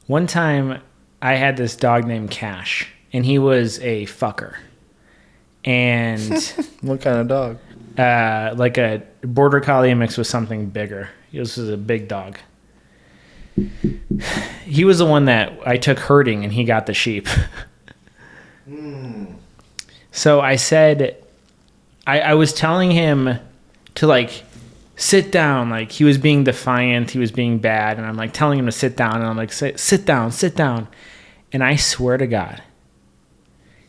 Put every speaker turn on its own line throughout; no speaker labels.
One time I had this dog named Cash, and he was a fucker. And
what kind of dog?
Like a border collie mixed with something bigger. This was a big dog. He was the one that I took herding, and he got the sheep. So I said, I was telling him to like sit down. Like he was being defiant, he was being bad, and I'm like telling him to sit down, and I'm like, sit down. And I swear to God,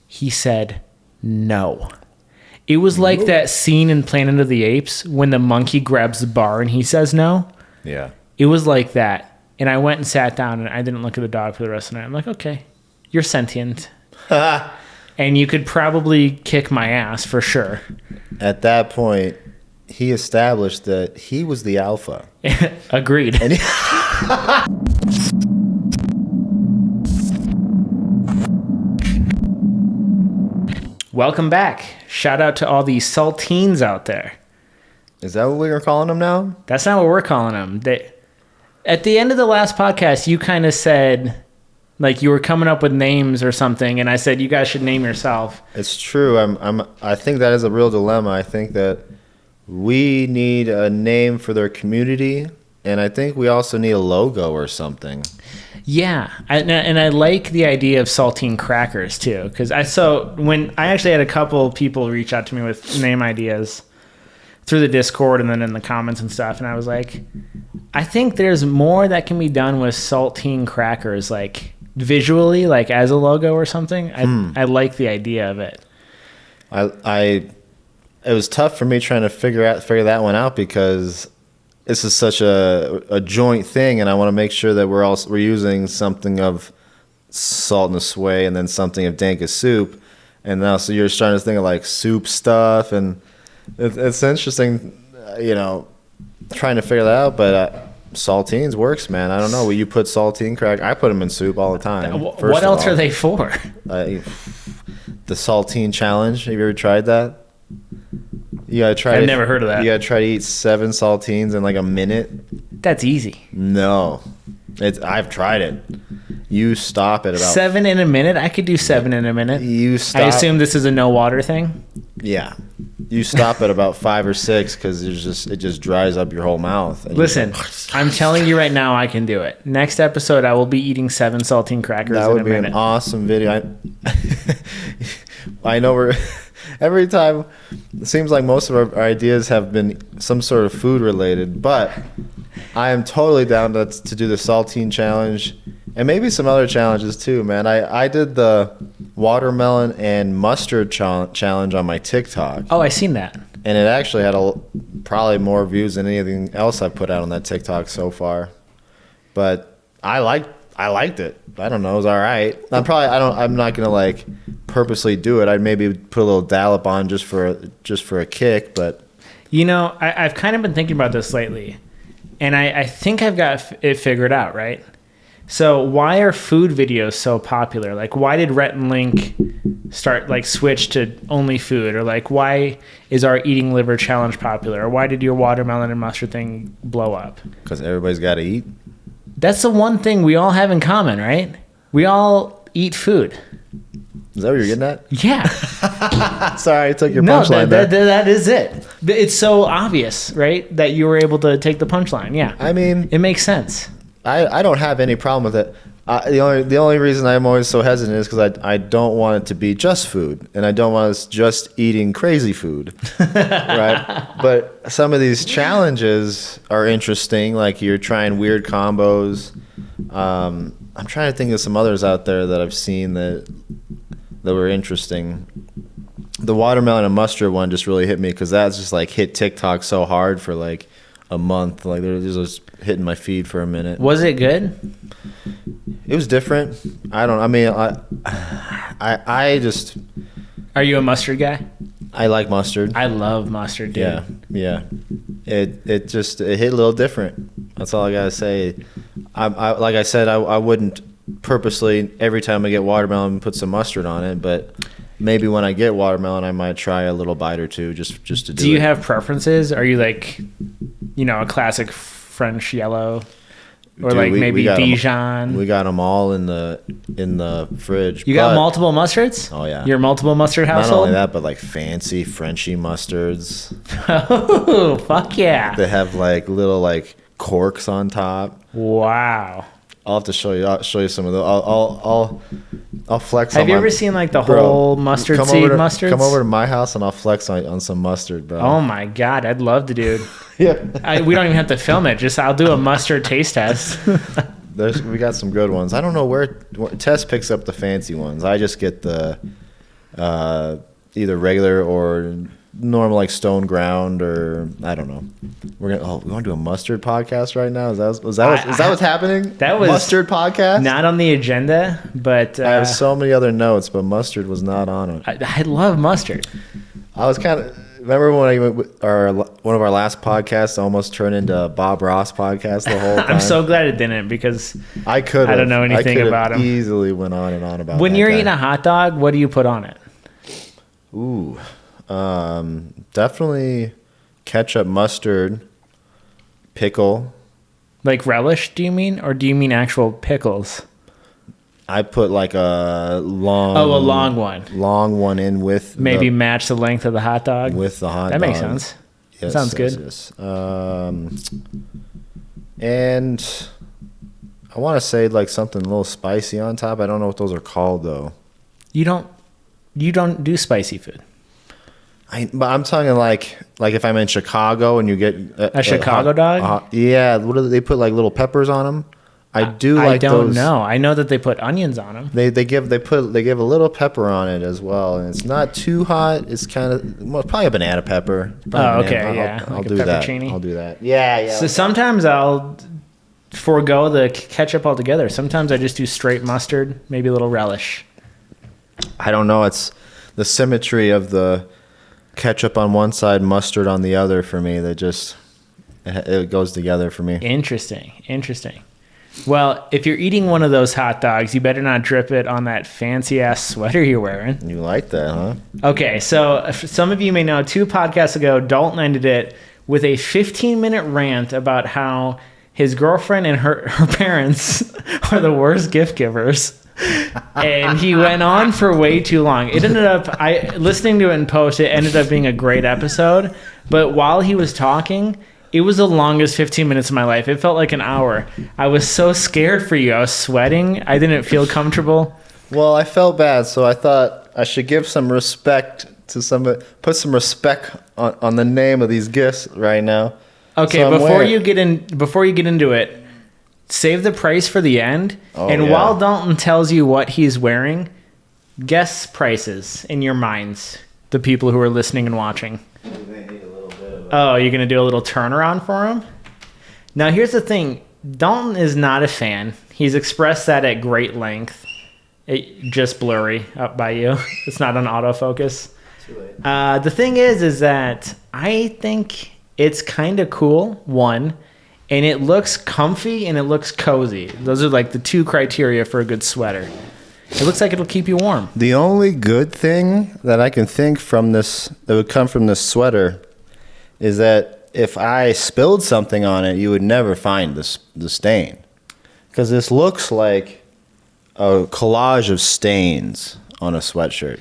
he said no. It was like that scene in Planet of the Apes when the monkey grabs the bar and he says no.
Yeah.
It was like that. And I went and sat down, and I didn't look at the dog for the rest of the night. I'm like, okay, you're sentient. And you could probably kick my ass for sure.
At that point, he established that he was the alpha.
Agreed.
And
Welcome back. Shout out to all these saltines out there.
Is that what we are calling them now?
That's not what we're calling them. At the end of the last podcast, you kind of said, like, you were coming up with names or something, and I said you guys should name yourself.
It's true. I think that is a real dilemma. I think that we need a name for their community, and I think we also need a logo or something.
Yeah, and I like the idea of saltine crackers too, because when I actually had a couple people reach out to me with name ideas through the Discord and then in the comments and stuff, and I was like, I think there's more that can be done with saltine crackers, like visually, like as a logo or something. I like the idea of it.
It was tough for me trying to figure that one out because this is such a joint thing, and I want to make sure that we're using something of salt and sway and then something of dank soup, and now so you're starting to think of like soup stuff, and it's interesting, trying to figure that out. But saltines works, man. I don't know. You put saltine crack. I put them in soup all the time.
What else are they for?
The saltine challenge. Have you ever tried that? You gotta try.
I've never heard of that.
You gotta try to eat 7 saltines in like a minute.
That's easy.
No, I've tried it. You stop at about
7 in a minute. I could do 7 in a minute.
You stop.
I assume this is a no water thing.
Yeah, you stop at about 5 or 6 because it just dries up your whole mouth.
Listen, I'm telling you right now, I can do it. Next episode, I will be eating 7 saltine crackers in a minute. That would be
an awesome video. I know every time, it seems like most of our ideas have been some sort of food related, but I am totally down to do the saltine challenge and maybe some other challenges too, man. I did the watermelon and mustard challenge on my TikTok.
Oh, I seen that.
And it actually had probably more views than anything else I've put out on that TikTok so far. But I liked it. I don't know. It was all right. I'm not gonna like purposely do it. I'd maybe put a little dollop on just for a kick. But
I've kind of been thinking about this lately, and I think I've got it figured out. Right. So why are food videos so popular? Like, why did Rhett and Link switch to only food? Or like, why is our eating liver challenge popular? Or why did your watermelon and mustard thing blow up?
Because everybody's got to eat.
That's the one thing we all have in common, right? We all eat food.
Is that what you're getting at?
Yeah.
Sorry, I took your punchline.
No, that is it. It's so obvious, right, that you were able to take the punchline. Yeah.
I mean,
it makes sense.
I don't have any problem with it. The only reason I'm always so hesitant is because I don't want it to be just food, and I don't want us just eating crazy food, right? But some of these challenges are interesting, like you're trying weird combos. I'm trying to think of some others out there that I've seen that were interesting. The watermelon and mustard one just really hit me because that's just like hit TikTok so hard for like a month. Like it was just hitting my feed for a minute.
Was it good?
It was different. I just.
Are you a mustard guy?
I like mustard.
I love mustard, dude.
Yeah. It hit a little different. That's all I gotta say. Like I said, I wouldn't purposely every time I get watermelon put some mustard on it, but maybe when I get watermelon, I might try a little bite or two just to do it.
Do you have preferences? Are you like, a classic French yellow? Or
Dude,
like maybe
we got 'em-
Dijon.
We got them all in the fridge.
You got multiple mustards?
Oh, yeah.
Your multiple mustard household?
Not only that, but like fancy Frenchy mustards.
Oh, fuck yeah.
They have like little like corks on top.
Wow.
I'll have to show you. I'll show you some of those. I'll flex.
Have you ever seen like the whole mustard seed mustards?
Come over to my house and I'll flex on some mustard, bro.
Oh my god, I'd love to, dude.
Yeah.
We don't even have to film it. Just I'll do a mustard taste test.
We got some good ones. I don't know where Tess picks up the fancy ones. I just get the either regular or normal, like stone ground, or I don't know. We want to do a mustard podcast right now. Is that what's happening?
That was
mustard podcast.
Not on the agenda, but
I have so many other notes, but mustard was not on it.
I love mustard.
I was kind of remember when one of our last podcasts almost turned into a Bob Ross podcast the whole time.
I'm so glad it didn't, because
I
don't know anything about him.
Easily went on and on about.
When
that
you're
guy.
eating a hot dog, what do you put on it?
Ooh, definitely ketchup, mustard, pickle.
Like relish, do you mean? Or do you mean actual pickles?
I put like a long...
Oh, a long one.
Long one in with...
Maybe match the length of the hot dog?
With the hot
dog. That makes
dog.
sense.
Yes,
sounds good.
Yes. And I want to say like something a little spicy on top. I don't know what those are called though.
You don't do spicy food.
But I'm talking like if I'm in Chicago and you get
a Chicago dog.
Yeah, what do they put, like little peppers on them? I don't
those. Know. I know that they put onions on them.
They give a little pepper on it as well, and it's not too hot. It's kind of probably a banana pepper.
Yeah.
I'll
Like
do that. I'll do that. Yeah.
So sometimes I'll forego the ketchup altogether. Sometimes I just do straight mustard, maybe a little relish.
I don't know. It's the symmetry of the ketchup on one side, mustard on the other for me. That just it goes together for me.
Interesting. Well, if you're eating one of those hot dogs, you better not drip it on that fancy ass sweater you're wearing.
You like that, huh?
Okay, so some of you may know 2 podcasts ago, Dalton ended it with a 15-minute rant about how his girlfriend and her parents are the worst gift givers. And he went on for way too long. It ended up, listening to it in post, it ended up being a great episode. But while he was talking, it was the longest 15 minutes of my life. It felt like an hour. I was so scared for you. I was sweating. I didn't feel comfortable.
Well, I felt bad, so I thought I should give some respect to somebody. Put some respect on the name of these gifts right now.
Okay,
so
before you get into it, save the price for the end. While Dalton tells you what he's wearing, guess prices in your minds. The people who are listening and watching. Oh, you're going to do a little turnaround for him? Now, here's the thing. Dalton is not a fan. He's expressed that at great length. Just blurry up by you. It's not on autofocus.
Too late.
The thing is that I think it's kind of cool, one, and it looks comfy and it looks cozy. Those are like the 2 criteria for a good sweater. It looks like it'll keep you warm.
The only good thing that I can think from this, that would come from this sweater, is that if I spilled something on it, you would never find the stain. Because this looks like a collage of stains on a sweatshirt.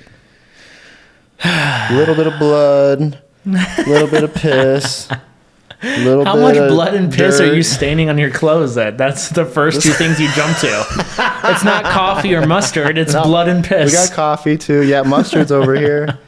A little bit of blood, a little bit of piss,
How much blood and piss are you staining on your clothes? That's the first 2 things you jump to. It's not coffee or mustard. It's blood and piss.
We got coffee too. Yeah, mustard's over here.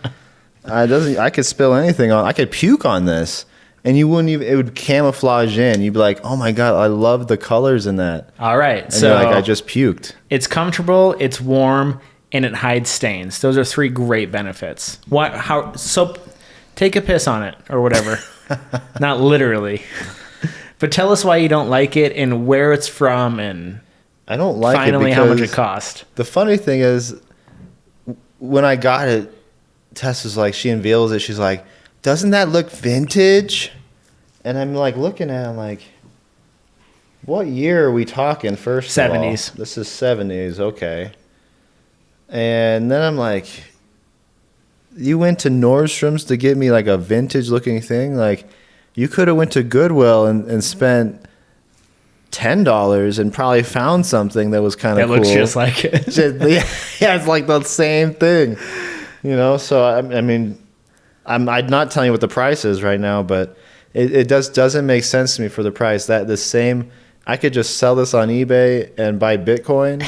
I could spill anything on. I could puke on this, and you wouldn't even. It would camouflage in. You'd be like, "Oh my god, I love the colors in that."
All right,
and
so
you're like, I just puked.
It's comfortable, it's warm, and it hides stains. Those are 3 great benefits. So take a piss on it or whatever. Not literally, but tell us why you don't like it and where it's from, and
I don't like
finally
it
how much it cost.
The funny thing is, when I got it, Tess was like, she unveils it. She's like, "Doesn't that look vintage?" And I'm like looking at it, I'm like, what year are we talking? First
70s.
Of all, this is 70s, okay. And then I'm like, you went to Nordstrom's to get me like a vintage looking thing? Like, you could have went to Goodwill and spent $10 and probably found something that was kind of cool.
That looks just like it.
Yeah, it's like the same thing, you know. So I mean, I'm not telling you what the price is right now, but it doesn't make sense to me for the price. That the same, I could just sell this on eBay and buy Bitcoin.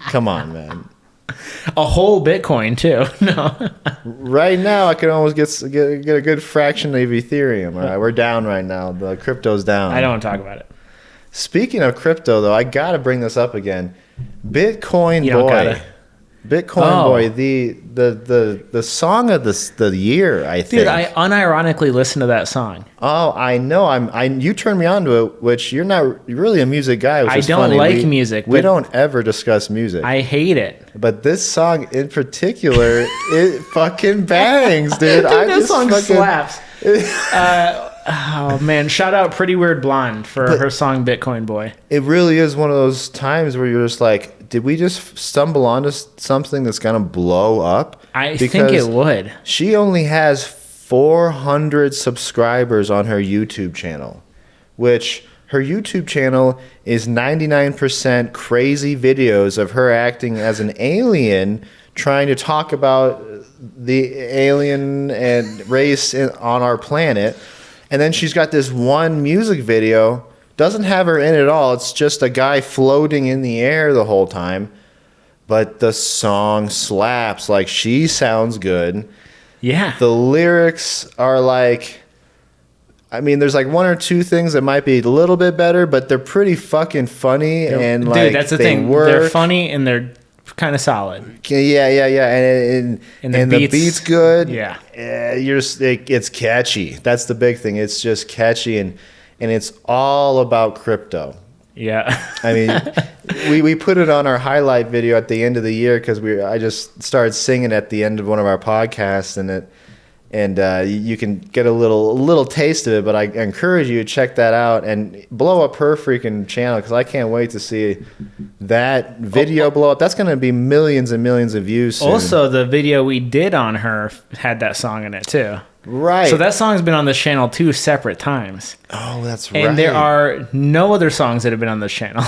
Come on, man.
A whole Bitcoin too. No.
Right now, I could almost get a good fraction of Ethereum. All right, we're down right now. The crypto's down.
I don't want to talk about it.
Speaking of crypto, though, I gotta bring this up again. Bitcoin
You don't
Boy,
gotta.
Bitcoin Boy, the song of the year. I think.
Dude, I unironically listened to that song.
Oh, I know. You turned me on to it, which you're really a music guy. Which
I
is
don't
funny.
like music.
We don't ever discuss music.
I hate it.
But this song in particular, it fucking bangs, dude.
Dude, that song slaps. Oh man! Shout out Pretty Weird Blonde for her song "Bitcoin Boy."
It really is one of those times where you're just like, did we just stumble onto something that's gonna blow up?
I think it would.
She only has 400 subscribers on her YouTube channel, which her YouTube channel is 99% crazy videos of her acting as an alien trying to talk about the alien and race on our planet. And then she's got this one music video, doesn't have her in at all. It's just a guy floating in the air the whole time. But the song slaps. Like, she sounds good.
Yeah.
The lyrics are like, I mean, there's like one or two things that might be a little bit better, but they're pretty fucking funny. And like,
dude, that's the thing. They're funny and they're kind of solid.
Yeah. And the beat's good.
Yeah.
It's catchy. That's the big thing. It's just catchy and it's all about crypto.
Yeah.
I mean, we put it on our highlight video at the end of the year because I just started singing at the end of one of our podcasts, and you can get a little taste of it. But I encourage you to check that out and blow up her freaking channel because I can't wait to see that video blow up. That's going to be millions and millions of views soon.
Also, the video we did on her had that song in it too.
Right.
So that song's been on this channel 2 separate times.
Oh, that's right.
And there are no other songs that have been on this channel.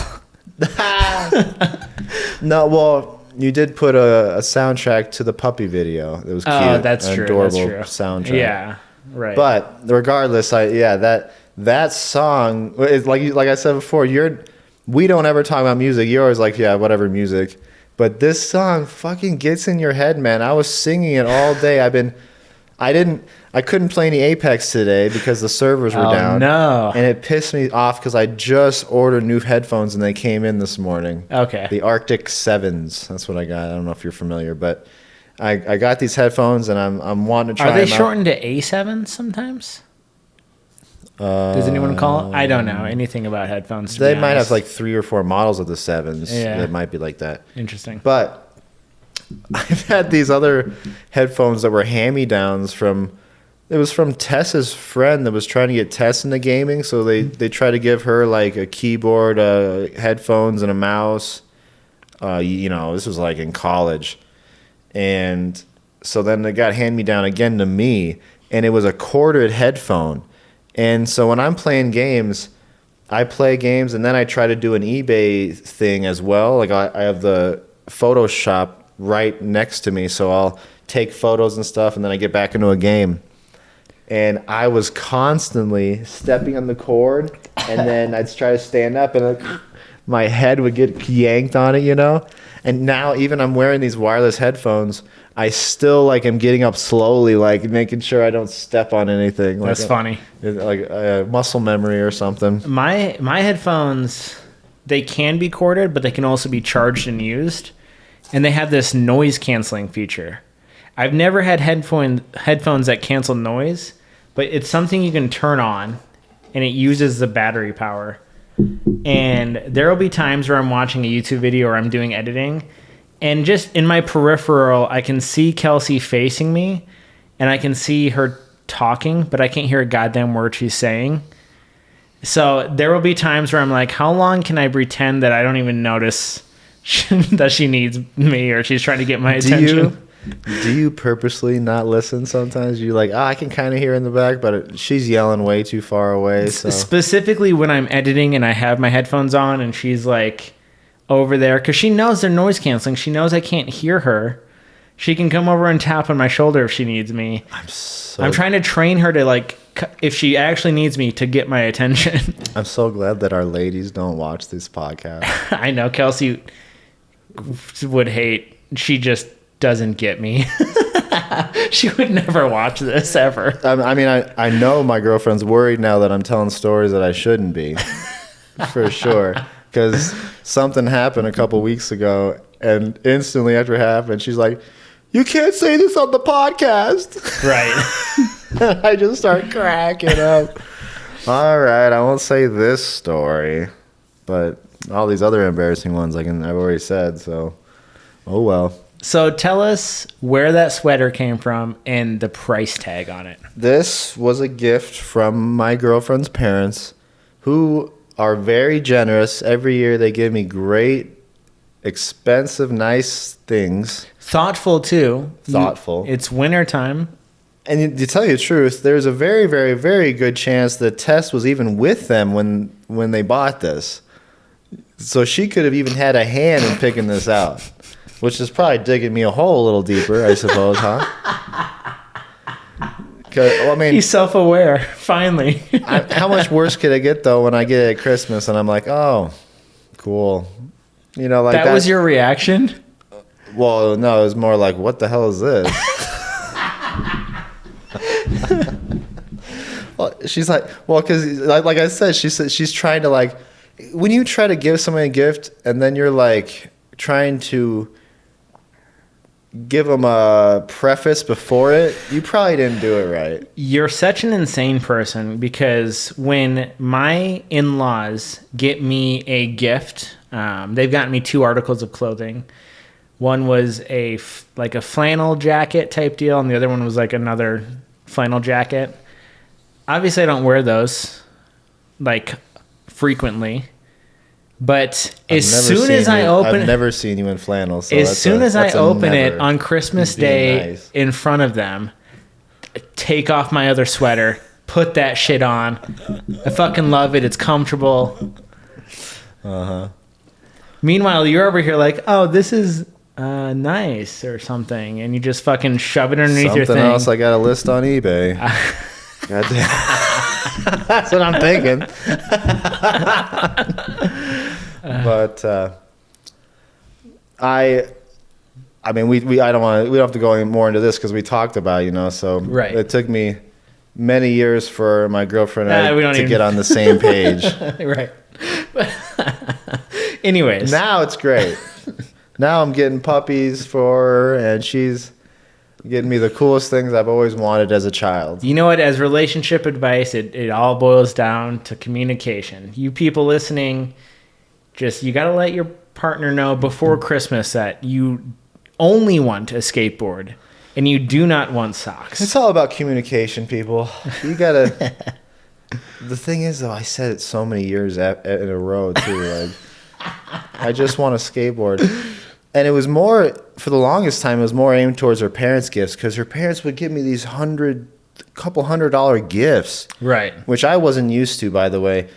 No, well, you did put a soundtrack to the puppy video. It was cute.
Oh, that's true.
Adorable
That's true.
soundtrack.
Yeah, right.
But regardless, that song, like I said before, we don't ever talk about music. You're always like, yeah, whatever music. But this song fucking gets in your head, man. I was singing it all day. I couldn't play any Apex today because the servers were down.
No.
And it pissed me off because I just ordered new headphones and they came in this morning.
Okay.
The Arctic 7s. That's what I got. I don't know if you're familiar, but I got these headphones and I'm wanting to try them out.
Are they shortened to A7 sometimes? Does anyone call it? I don't know anything about headphones.
They might have like 3 or 4 models of the 7s.
Yeah.
It might be like that.
Interesting.
But I've had these other headphones that were hand-me-downs from Tessa's friend that was trying to get Tess into gaming. So they tried to give her like a keyboard, headphones, and a mouse. This was like in college. And so then they got hand-me-down again to me, and it was a corded headphone. And so when I'm playing games, I play games, and then I try to do an eBay thing as well. Like I have the Photoshop right next to me, so I'll take photos and stuff, and then I get back into a game. And I was constantly stepping on the cord, and then I'd try to stand up, and my head would get yanked on it, And now even I'm wearing these wireless headphones, I still like am getting up slowly, like making sure I don't step on anything.
That's funny.
Like muscle memory or something.
My headphones, they can be corded, but they can also be charged and used. And they have this noise canceling feature. I've never had headphones that cancel noise, but it's something you can turn on, and it uses the battery power. And there will be times where I'm watching a YouTube video or I'm doing editing, and just in my peripheral, I can see Kelsey facing me, and I can see her talking, but I can't hear a goddamn word she's saying. So there will be times where I'm like, how long can I pretend that I don't even notice that she needs me or she's trying to get my attention?
Do you purposely not listen sometimes? You're like, I can kind of hear in the back, but she's yelling way too far away. So.
Specifically when I'm editing and I have my headphones on and she's like over there, because she knows they're noise canceling. She knows I can't hear her. She can come over and tap on my shoulder if she needs me. I'm trying to train her to, like, if she actually needs me, to get my attention.
I'm so glad that our ladies don't watch this podcast.
I know Kelsey would hate. She just doesn't get me. She would never watch this ever.
I mean, I know my girlfriend's worried now that I'm telling stories that I shouldn't be, for sure. Because something happened a couple weeks ago, and instantly after it happened, she's like, "You can't say this on the podcast."
Right.
I just start cracking up. All right, I won't say this story, but all these other embarrassing ones I've already said, so oh well.
So tell us where that sweater came from and the price tag on it.
This was a gift from my girlfriend's parents, who are very generous. Every year they give me great, expensive, nice things. Thoughtful, too.
It's winter time.
And to tell you the truth, there's a very, very, very good chance that Tess was even with them when they bought this. So she could have even had a hand in picking this out, which is probably digging me a hole a little deeper, I suppose, huh? Well, I mean,
he's self-aware, finally.
How much worse could it get, though, when I get it at Christmas and I'm like, oh, cool. You know, like
that was your reaction?
Well, no, it was more like, what the hell is this? Well, she's like, well, because like I said, she's trying to, like, when you try to give somebody a gift and then you're like trying to give them a preface before it, you probably didn't do it right.
You're such an insane person, because when my in-laws get me a gift, they've gotten me 2 articles of clothing. One was like a flannel jacket type deal, and the other one was like another flannel jacket. Obviously, I don't wear those like frequently, but as soon as I open,
I've never seen you in flannel. So
as soon as I open it on Christmas Day in front of them, take off my other sweater, put that shit on. I fucking love it. It's comfortable. Meanwhile, you're over here like, oh, this is nice or something, and you just fucking shove it underneath your thing.
Something else I got a list on eBay. Goddamn. That's what I'm thinking. But I mean, we don't have to go any more into this because we talked about it, you know. So
right.
It took me many years for my girlfriend and I to get on the same page.
Right. Anyways,
now it's great. Now I'm getting puppies for her, and she's getting me the coolest things I've always wanted as a child.
You know what? As relationship advice, it all boils down to communication. You people listening, you got to let your partner know before Christmas that you only want a skateboard and you do not want socks.
It's all about communication, people. You got to... The thing is, though, I said it so many years in a row, too. Like, I just want a skateboard. And it was more, for the longest time, it was more aimed towards her parents' gifts, because her parents would give me these couple $100 gifts.
Right.
Which I wasn't used to, by the way.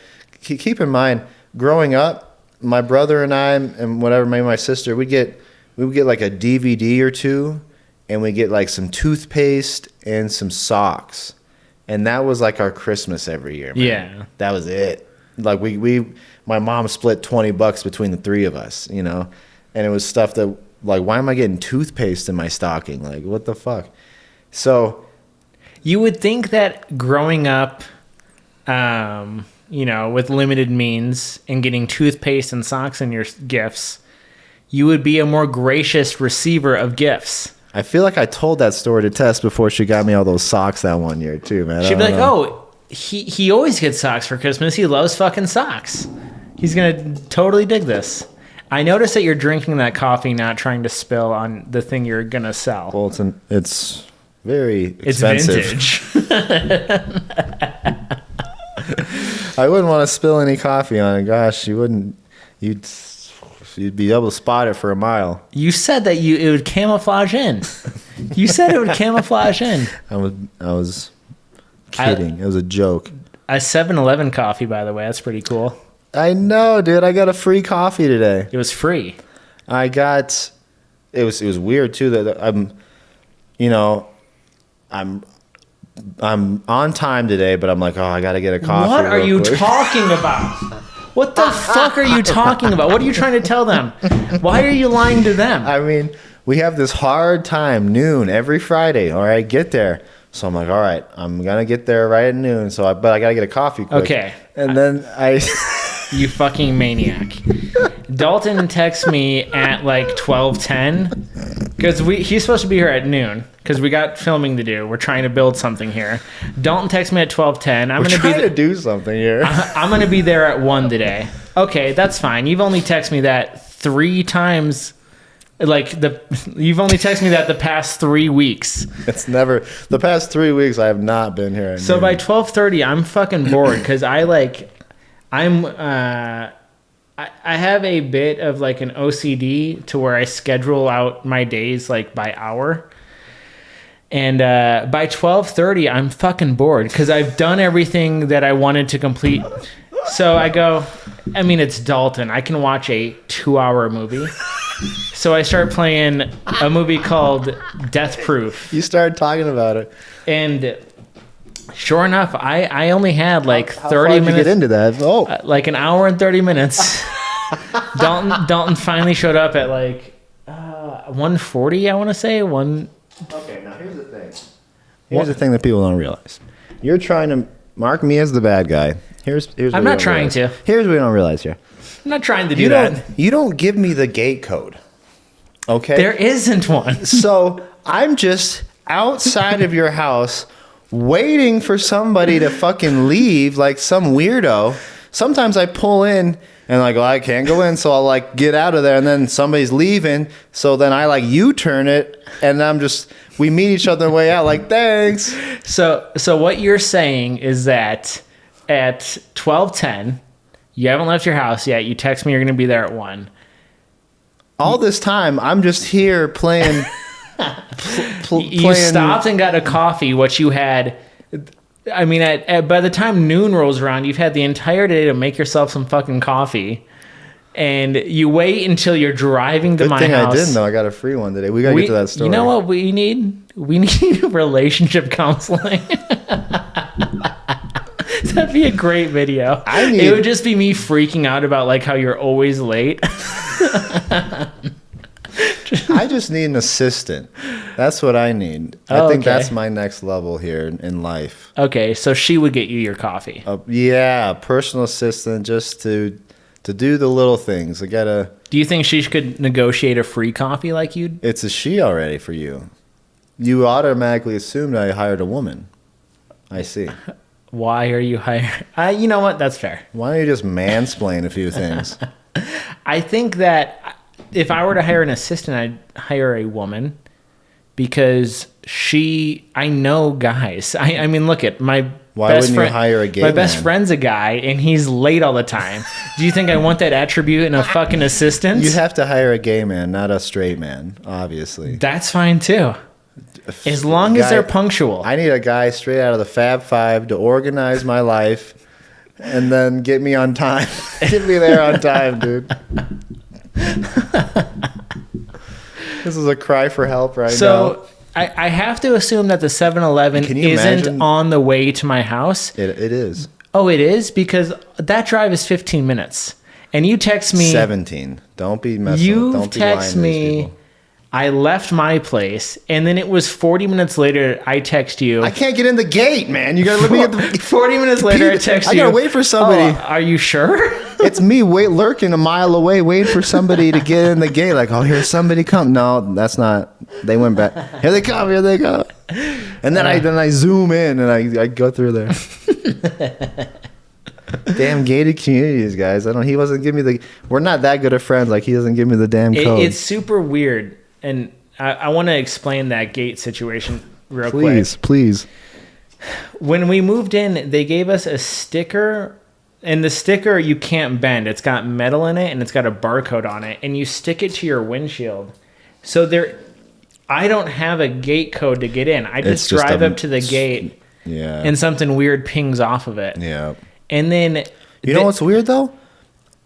Keep in mind, growing up, my brother and I, and whatever, maybe my sister, we would get like a DVD or two, and we'd get like some toothpaste and some socks. And that was like our Christmas every year, man.
Yeah.
That was it. Like my mom split $20 between the 3 of us, you know? And it was stuff that, like, why am I getting toothpaste in my stocking? Like, what the fuck? So
you would think that growing up, you know, with limited means and getting toothpaste and socks in your gifts, you would be a more gracious receiver of gifts.
I feel like I told that story to Tess before she got me all those socks that one year too, man.
She'd be like, oh, he always gets socks for Christmas. He loves fucking socks. He's going to totally dig this. I noticed that you're drinking that coffee, not trying to spill on the thing you're going to sell.
Well, it's very expensive.
It's vintage.
I wouldn't want to spill any coffee on it. Gosh, you'd you'd be able to spot it for a mile.
You said that it would camouflage in. You said it would camouflage in.
I was kidding. It was a joke.
A 7-Eleven coffee, by the way. That's pretty cool.
I know, dude. I got a free coffee today.
It was free.
It was weird too that I'm on time today, but I'm like, oh, I gotta get a coffee.
What are you talking about? What the fuck are you talking about? What are you trying to tell them? Why are you lying to them?
I mean, we have this hard time, noon every Friday. All right, get there. So I'm like, all right, I'm gonna get there right at noon. But I gotta get a coffee quick.
Okay.
And then
You fucking maniac. Dalton texts me at like 12:10 because he's supposed to be here at noon because we got filming to do. We're trying to build something here. Dalton texts me at 12:10.
We're trying to do something here.
I'm gonna be there at 1 today. Okay, that's fine. You've only texted me that 3 times. You've only texted me that the past 3 weeks.
It's never the past 3 weeks. I have not been here. At
so
noon.
by 12:30, I'm fucking bored because I have a bit of like an OCD to where I schedule out my days like by hour. And by 12:30, I'm fucking bored because I've done everything that I wanted to complete. So I go, it's Dalton. I can watch a 2-hour movie. So I start playing a movie called Death Proof.
You started talking about it.
And sure enough, I only had like 30
How far did
minutes.
you get into that? Oh.
Like an hour and 30 minutes. Dalton finally showed up at like 1:40, I want to say.
Okay, now here's the thing. Here's the thing that people don't realize. You're trying to mark me as the bad guy. Here's what
I'm
you
not
don't
trying
realize.
to.
Here's what you don't realize here.
I'm not trying to do that.
You don't give me the gate code. Okay?
There isn't one.
So I'm just outside of your house waiting for somebody to fucking leave like some weirdo. Sometimes I pull in and like, I can't go in, so I'll like get out of there, and then somebody's leaving, so then I like U-turn it, and we meet each other on the way out, like, thanks.
So what you're saying is that at 12:10, you haven't left your house yet. You text me you're going to be there at 1.
All this time, I'm just here playing.
You stopped and got a coffee, what you had. By the time noon rolls around, you've had the entire day to make yourself some fucking coffee. And you wait until you're driving to my house.
I didn't, though. I got a free one today. We got to get to that story.
You know what we need? We need relationship counseling. That'd be a great video. It would just be me freaking out about like how you're always late.
I just need an assistant. That's what I need. I think that's my next level here in life.
Okay, so she would get you your coffee.
Yeah, personal assistant just to do the little things. Do
you think she could negotiate a free coffee like you?
It's a she already for you. You automatically assumed I hired a woman. I see.
Why are you hiring? You know what? That's fair.
Why don't you just mansplain a few things?
I think that if I were to hire an assistant, I'd hire a woman because I know guys. I mean, look at my
Why
best
wouldn't
friend.
You hire a gay
My best
man?
friend's a guy, and he's late all the time. Do you think I want that attribute in a fucking assistant?
You have to hire a gay man, not a straight man, obviously.
That's fine, too. As long as they're punctual.
I need a guy straight out of the Fab Five to organize my life and then get me on time. Get me there on time, dude. This is a cry for help right now.
So I have to assume that the 7-Eleven isn't on the way to my house.
It is.
Oh, it is? Because that drive is 15 minutes. And you text me...
17. Don't be messing with Don't be lying to these people.
I left my place, and then it was 40 minutes later, I text you.
I can't get in the gate, man. You gotta let me get the...
40 minutes later, I text you.
I gotta wait for somebody.
Oh, are you sure?
It's me lurking a mile away, waiting for somebody to get in the gate. Like, oh, here's somebody come. No, that's not. They went back. Here they come. Here they go. And then I zoom in and I go through there. Damn gated communities, guys. He wasn't giving me the. We're not that good of friends. Like he doesn't give me the damn code.
It's super weird, and I want to explain that gate situation real quick.
Please.
When we moved in, they gave us a sticker And the sticker you can't bend. It's got metal in it and it's got a barcode on it. And you stick it to your windshield. So I don't have a gate code to get in. I just drive up to the gate and something weird pings off of it.
Yeah.
And then...
You know what's weird, though?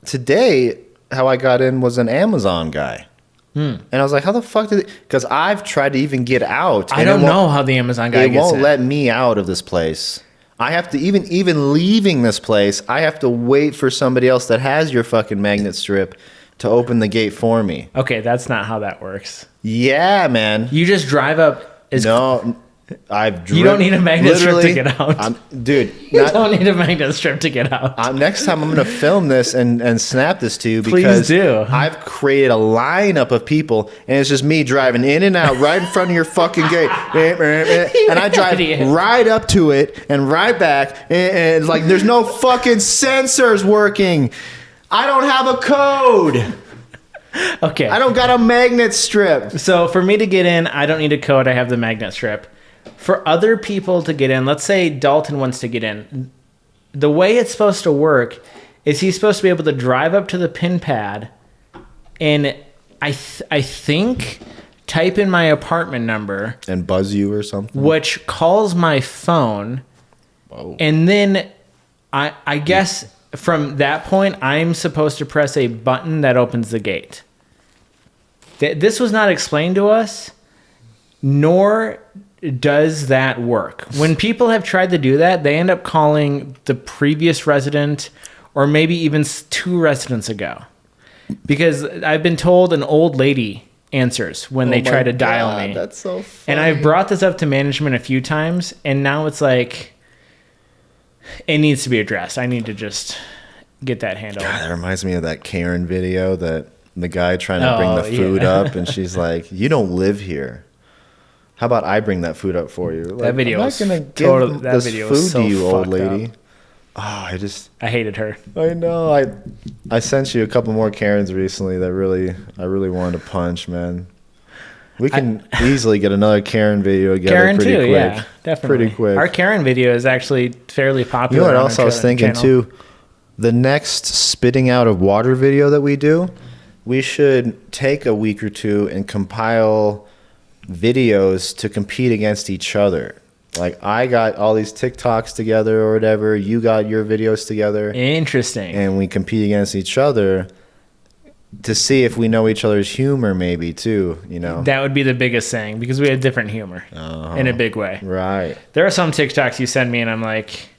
Today, how I got in was an Amazon guy. And I was like, how the fuck did it... Because I've tried to even get out.
I don't know how the Amazon guy gets in.
It won't let me out of this place. I have to... Even leaving this place, I have to wait for somebody else that has your fucking magnet strip to open the gate for me.
Okay, that's not how that works.
Yeah, man.
You just drive up...
No...
You don't need a magnet strip to get out.
Dude,
you don't need a magnet strip to get out.
Next time I'm going to film this and snap this to you
Please
because
do.
I've created a lineup of people and it's just me driving in and out right in front of your fucking gate. And I drive right up to it and right back. And it's like there's no fucking sensors working. I don't have a code.
Okay.
I don't got a magnet strip.
So for me to get in, I don't need a code. I have the magnet strip. For other people to get in, let's say Dalton wants to get in. The way it's supposed to work is he's supposed to be able to drive up to the pin pad and I think type in my apartment number.
And buzz you or something.
Which calls my phone. Whoa. And then I guess from that point, I'm supposed to press a button that opens the gate. This was not explained to us, nor does that work. When people have tried to do that, they end up calling the previous resident or maybe even 2 residents ago. Because I've been told an old lady answers when they try to dial me.
That's so funny.
And I've brought this up to management a few times, and now it's like, it needs to be addressed. I need to just get that handled.
God, that reminds me of that Karen video that the guy trying to bring the food up, and she's like, you don't live here. How about I bring that food up for you? Like,
that video
I'm not going to give this food
so
to you, old lady.
Up.
Oh,
I hated her.
I know. I sent you a couple more Karens recently that I really wanted to punch, man. We can easily get another Karen video together
Karen
pretty
too,
quick.
Yeah, definitely.
Pretty quick.
Our Karen video is actually fairly popular.
You know what else I was thinking too? The next spitting out of water video that we do, we should take a week or two and compile videos to compete against each other. Like I got all these TikToks together or whatever, you got your videos together.
Interesting.
And we compete against each other to see if we know each other's humor maybe too, you know.
That would be the biggest thing because we had different humor in a big way.
Right.
There are some TikToks you send me and I'm like,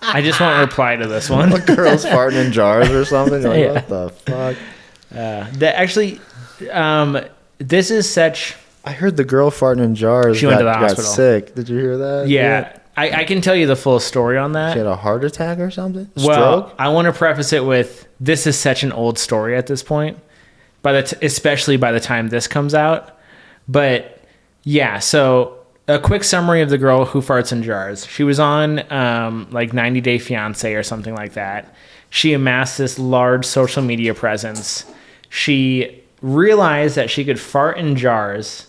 I just won't reply to this one.
Like girls farting in jars or something. Like,
yeah.
What the fuck?
This is such...
I heard the girl farting in jars
she went to the hospital.
Got sick. Did you hear that?
Yeah. I can tell you the full story on that.
She had a heart attack or something?
Well,
Stroke?
I want to preface it with, this is such an old story at this point, especially by the time this comes out. But yeah, so a quick summary of the girl who farts in jars. She was on like 90 Day Fiancé or something like that. She amassed this large social media presence. She realized that she could fart in jars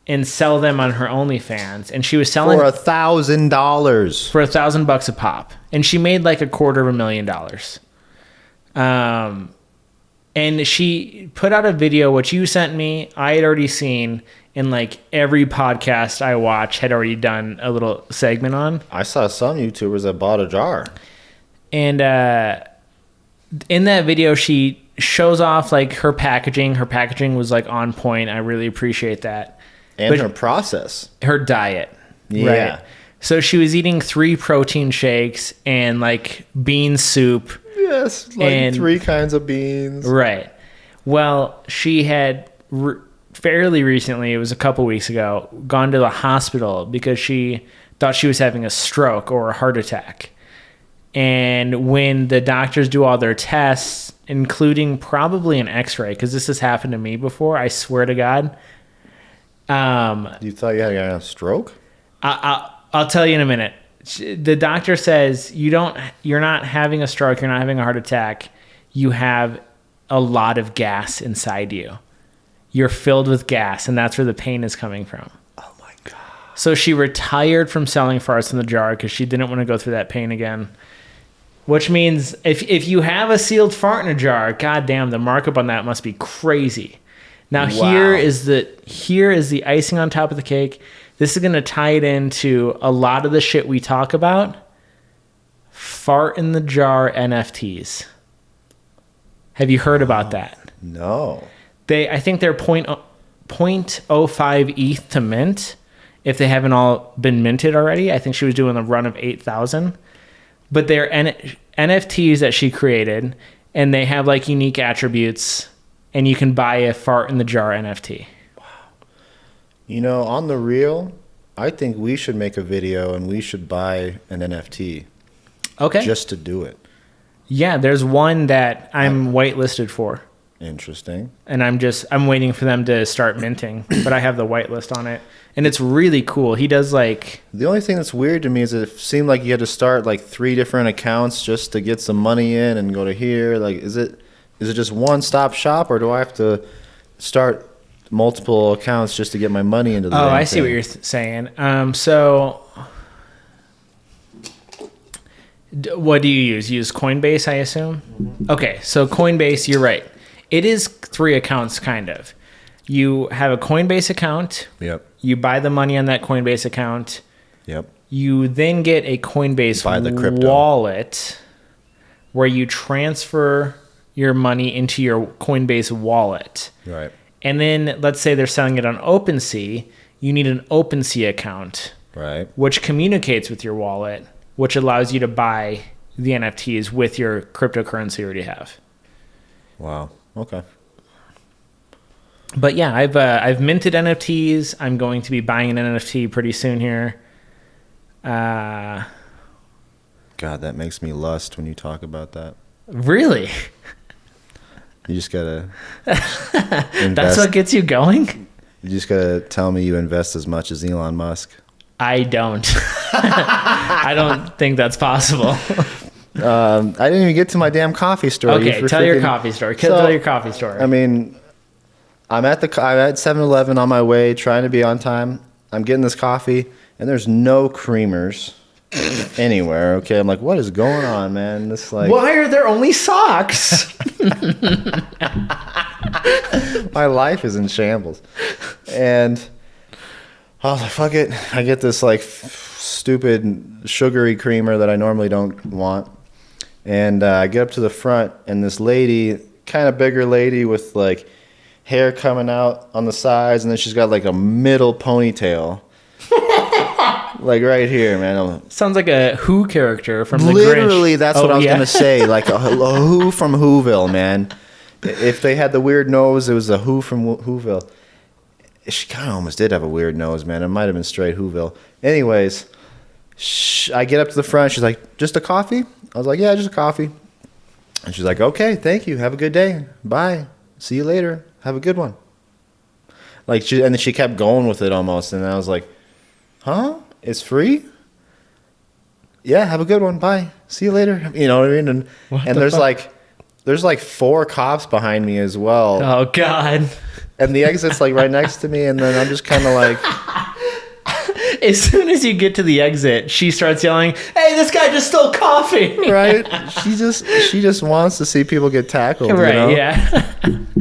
and sell them on her OnlyFans, and she was selling
for $1,000.
For $1,000 a pop, and she made like $250,000. And she put out a video which you sent me. I had already seen, and like every podcast I watch had already done a little segment on.
I saw some YouTubers that bought a jar,
and in that video she shows off like her packaging. Her packaging was like on point. I really appreciate that.
And her process.
Her diet.
Yeah.
Right? So she was eating 3 protein shakes and like bean soup.
Yes, like 3 kinds of beans.
Right. Well, she had fairly recently, it was a couple weeks ago, gone to the hospital because she thought she was having a stroke or a heart attack. And when the doctors do all their tests, including probably an x-ray, because this has happened to me before, I swear to God.
You thought you had a stroke?
I'll tell you in a minute. The doctor says you're not having a stroke, you're not having a heart attack. You have a lot of gas inside you. You're filled with gas, and that's where the pain is coming from.
Oh my God.
So she retired from selling farts in the jar because she didn't want to go through that pain again. Which means if you have a sealed fart in a jar, goddamn, the markup on that must be crazy. Now here is the icing on top of the cake. This is going to tie it into a lot of the shit we talk about. Fart in the jar NFTs. Have you heard about that?
No.
I think they're 0.05 ETH to mint if they haven't all been minted already. I think she was doing a run of 8,000. But they're NFTs that she created, and they have like unique attributes, and you can buy a fart in the jar NFT.
Wow. You know, on the real, I think we should make a video and we should buy an NFT.
Okay.
Just to do it.
Yeah, there's one that I'm whitelisted for.
Interesting.
And I'm waiting for them to start minting, but I have the whitelist on it. And it's really cool. He does like...
The only thing that's weird to me is it seemed like you had to start like 3 different accounts just to get some money in and go to here. Like, is it just one-stop shop, or do I have to start multiple accounts just to get my money into the
I see what you're saying. So... What do you use? You use Coinbase, I assume? Mm-hmm. Okay, so Coinbase, you're right. It is 3 accounts, kind of. You have a Coinbase account.
Yep.
You buy the money on that Coinbase account.
Yep.
You then get a Coinbase wallet where you transfer your money into your Coinbase wallet.
Right.
And then let's say they're selling it on OpenSea. You need an OpenSea account.
Right.
Which communicates with your wallet, which allows you to buy the NFTs with your cryptocurrency you already have.
Wow. Okay.
But yeah, I've minted NFTs. I'm going to be buying an NFT pretty soon here.
God, that makes me lust when you talk about that.
Really?
You just gotta
invest. That's what gets you going?
You just gotta tell me you invest as much as Elon Musk.
I don't. I don't think that's possible.
I didn't even get to my damn coffee story.
Okay, tell your coffee story. Tell your coffee story.
I mean, I'm at 7-Eleven on my way, trying to be on time. I'm getting this coffee, and there's no creamers anywhere. Okay, I'm like, what is going on, man? This like,
why are there only socks?
My life is in shambles, and fuck it. I get this like stupid sugary creamer that I normally don't want, and I get up to the front, and this lady, kind of bigger lady with like hair coming out on the sides, and then she's got like a middle ponytail. Like right here, man.
Sounds like a Who character from the Grinch.
Literally, that's what I was going to say. Like a Who from Whoville, man. If they had the weird nose, it was a Who from Whoville. She kind of almost did have a weird nose, man. It might have been straight Whoville. Anyways, I get up to the front. She's like, just a coffee? I was like, yeah, just a coffee. And she's like, okay, thank you. Have a good day. Bye. See you later. Have a good one. Like, and then she kept going with it almost. And I was like, huh? It's free? Yeah, have a good one. Bye. See you later. You know what I mean? And there's like 4 cops behind me as well.
Oh, God.
And the exit's like right next to me, and then I'm just kind of like...
As soon as you get to the exit, she starts yelling, hey, this guy just stole coffee.
Right? She just wants to see people get tackled.
Right,
you know?
Yeah.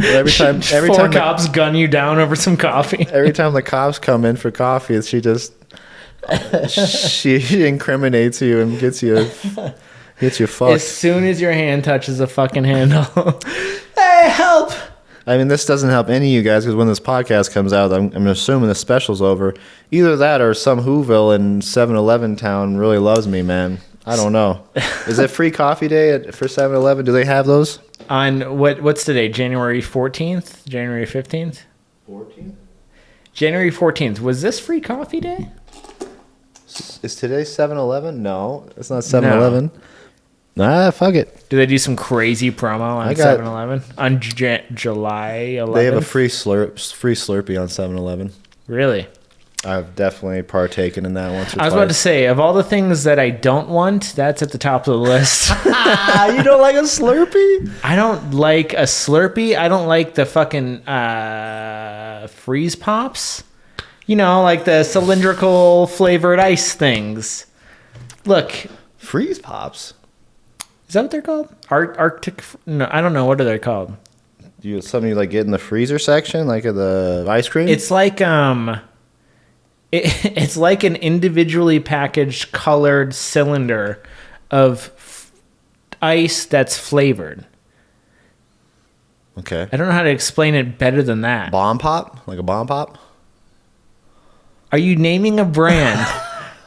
Every time
4 cops gun you down over some coffee.
Every time the cops come in for coffee, she incriminates you and gets you fucked.
As soon as your hand touches a fucking handle. Hey, help!
I mean, this doesn't help any of you guys, because when this podcast comes out, I'm assuming the special's over. Either that or some Whoville in 7-Eleven town really loves me, man. I don't know. Is it free coffee day for 7-Eleven? Do they have those?
On what's today? January 14th? January 15th?
14th?
January 14th. Was this free coffee day?
Is today 7-Eleven? No, it's not 7-Eleven. No. Fuck it.
Do they do some crazy promo on 7-Eleven? On July 11th?
They have a free Slurpee on 7-Eleven.
Really?
I've definitely partaken in that once or twice.
I was about to say, of all the things that I don't want, that's at the top of the list.
You don't like a Slurpee?
I don't like a Slurpee. I don't like the fucking freeze pops. You know, like the cylindrical flavored ice things. Look.
Freeze pops.
Is that what they're called? Arctic? No, I don't know. What are they called?
Something you like get in the freezer section, like of the ice cream?
It's like it's like an individually packaged colored cylinder of ice that's flavored.
Okay.
I don't know how to explain it better than that.
Bomb pop? Like a bomb pop?
Are you naming a brand?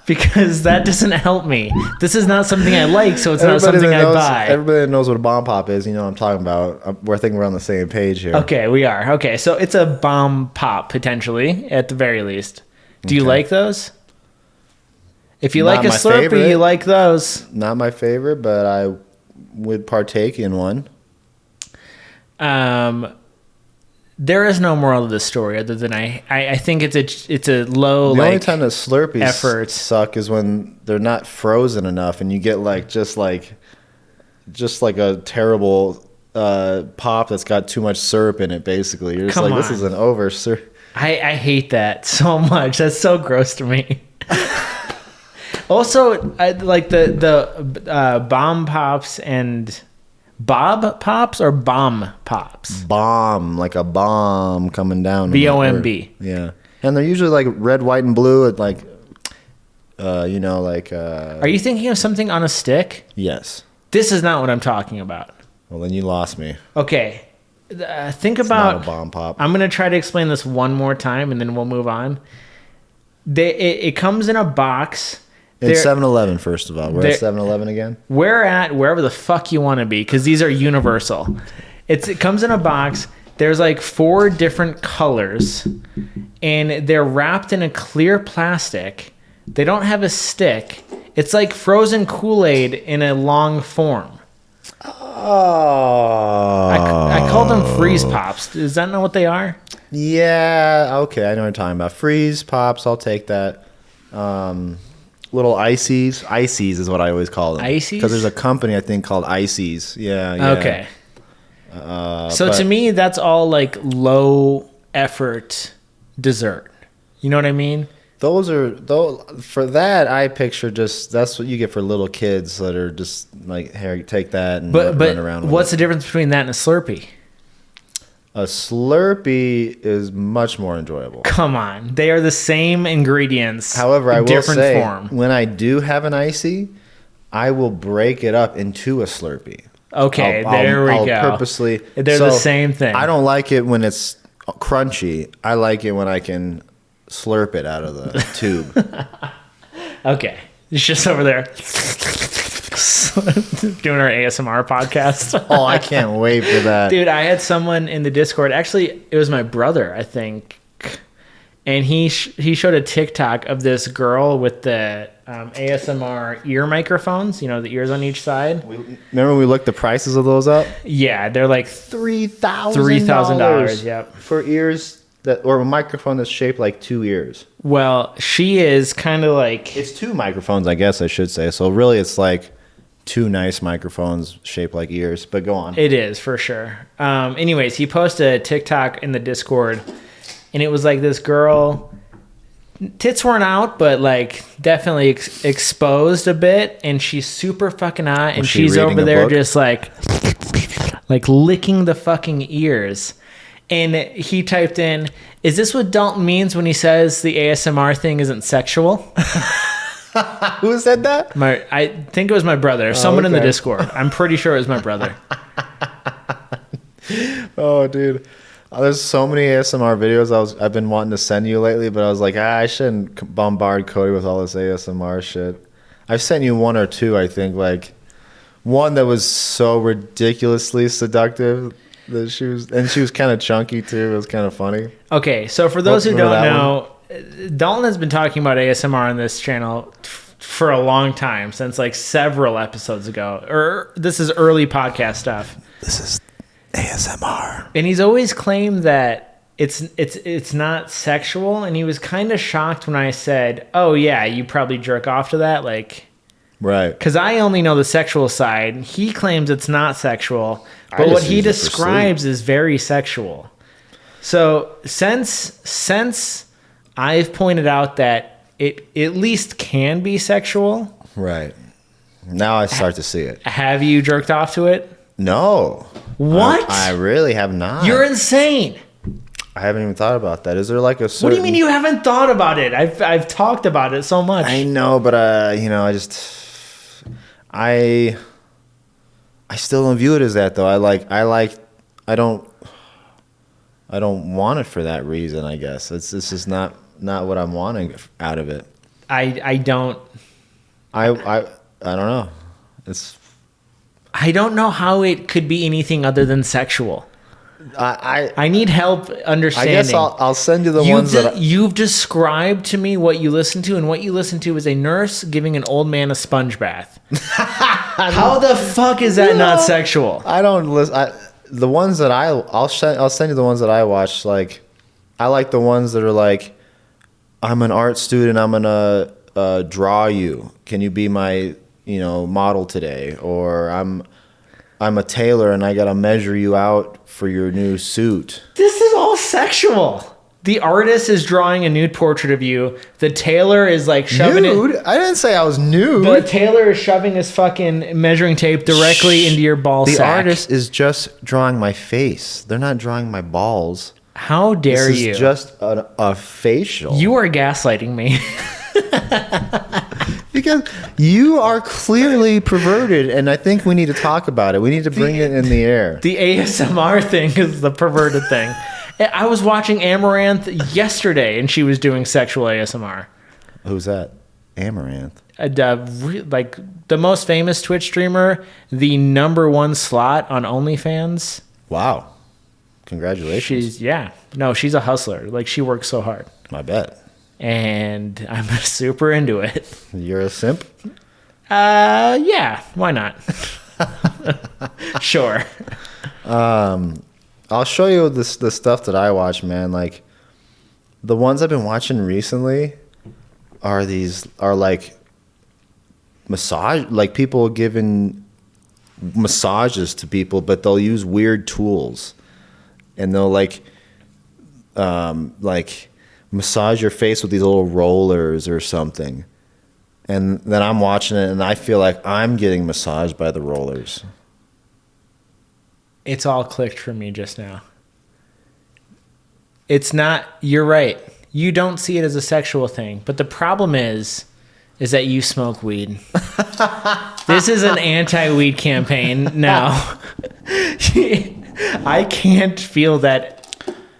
Because that doesn't help me. This is not something I like, so it's not something I buy.
Everybody that knows what a bomb pop is, you know what I'm talking about. I think we're on the same page here.
Okay, we are. Okay, so it's a bomb pop, potentially, at the very least. Do you like those? If you like a Slurpee, favorite. You like those.
Not my favorite, but I would partake in one.
There is no moral to this story other than I think it's a low
the
like
only time that Slurpees
effort
suck is when they're not frozen enough and you get just like a terrible pop that's got too much syrup in it. Basically, you're just this is an over syrup. I
hate that so much. That's so gross to me. Also, I like the bomb pops and. Bob Pops or Bomb Pops?
Bomb, like a bomb coming down.
B-O-M-B.
Yeah. And they're usually like red, white, and blue. Like, Are you thinking of something on a stick? Yes.
This is not what I'm talking about.
Well, then you lost me.
Okay. Think
it's
about...
not a bomb pop.
I'm going to try to explain this one more time, and then we'll move on. It comes in a box...
It's 7-Eleven, first of all. We're at 7-Eleven again?
We're at wherever the fuck you want to be, because these are universal. It comes in a box. There's like 4 different colors, and they're wrapped in a clear plastic. They don't have a stick. It's like frozen Kool-Aid in a long form.
Oh.
I call them freeze pops. Is that not what they are?
Yeah, okay. I know what you're talking about. Freeze pops, I'll take that. Little ices. Ices is what I always call them.
Ices?
Because there's a company, I think, called Ices. Yeah.
Okay. So to me, that's all like low effort dessert. You know what I mean?
For that, I picture that's what you get for little kids that are just like, here, take that and run around with
what's the difference between that and a Slurpee?
A Slurpee is much more enjoyable.
Come on. They are the same ingredients.
However, I will say,
form.
When I do have an icy, I will break it up into a Slurpee.
Okay, there we go.
I'll purposely...
They're the same thing.
I don't like it when it's crunchy. I like it when I can slurp it out of the tube.
Okay. It's just over there. Doing our ASMR podcast.
Oh, I can't wait for that.
Dude, I had someone in the Discord. Actually, it was my brother, I think. And he showed a TikTok of this girl with the ASMR ear microphones. You know, the ears on each side.
Remember when we looked the prices of those up?
Yeah, they're like
$3,000.
Yep.
For ears or a microphone that's shaped like 2 ears.
Well, she is kind of like...
It's 2 microphones, I guess I should say. So really it's like 2 nice microphones shaped like ears. But go on.
It is, for sure. Anyways, he posted a TikTok in the Discord, and it was like this girl... Tits weren't out, but like definitely exposed a bit, and she's super fucking hot, and she's over there just like licking the fucking ears. And he typed in, "Is this what Dalton means when he says the ASMR thing isn't sexual?"
Who said that?
I think it was my brother. Someone in the Discord. I'm pretty sure it was my brother.
Oh, dude. There's so many ASMR videos I've been wanting to send you lately, but I was like, I shouldn't bombard Cody with all this ASMR shit. I've sent you 1 or 2, I think. Like one that was so ridiculously seductive that she was kind of chunky too. It was kind of funny.
Okay, so for those who don't know, Dalton has been talking about ASMR on this channel for a long time, since like several episodes ago. Or this is early podcast stuff.
This is ASMR.
And he's always claimed that it's not sexual, and he was kind of shocked when I said, "Oh yeah, you probably jerk off to that," like,
right?
Because I only know the sexual side. He claims it's not sexual, but what he describes is very sexual. So since I've pointed out that it at least can be sexual.
Right. Now I start to see it.
Have you jerked off to it?
No.
What?
I really have not.
You're insane.
I haven't even thought about that. Is there like a certain...
What do you mean you haven't thought about it? I've talked about it so much.
I know, but I still don't view it as that though. I don't want it for that reason, I guess. This is not what I'm wanting out of it.
I don't
know.
I don't know how it could be anything other than sexual. I need help understanding.
I guess I'll send you the ones that
you've described to me what you listen to, and what you listen to is a nurse giving an old man a sponge bath. How the fuck is that not sexual?
I don't listen. The ones that I'll send you the ones that I watch. Like, I like the ones that are like, I'm an art student. I'm gonna draw you. Can you be my model today? Or I'm a tailor and I gotta measure you out for your new suit.
This is all sexual. The artist is drawing a nude portrait of you. The tailor is like shoving
nude? I didn't say I was nude.
The tailor is shoving his fucking measuring tape directly into your ball sack.
The artist is just drawing my face. They're not drawing my balls.
How dare you?
This is just a facial.
You are gaslighting me.
Because you are clearly perverted, and I think we need to talk about it. We need to bring it in the air.
The ASMR thing is the perverted thing. I was watching Amaranth yesterday, and she was doing sexual ASMR.
Who's that? Amaranth?
Like the most famous Twitch streamer, the #1 slot on OnlyFans.
Wow. Congratulations.
She's a hustler. Like, she works so hard.
I bet.
And I'm super into it.
You're a simp?
Yeah, why not? Sure.
I'll show you the stuff that I watch, man. Like, the ones I've been watching recently are like massage, like people giving massages to people, but they'll use weird tools, and they'll like massage your face with these little rollers or something. And then I'm watching it and I feel like I'm getting massaged by the rollers.
It's all clicked for me just now. It's not, you're right. You don't see it as a sexual thing, but the problem is that you smoke weed. This is an anti-weed campaign now. I can't feel that.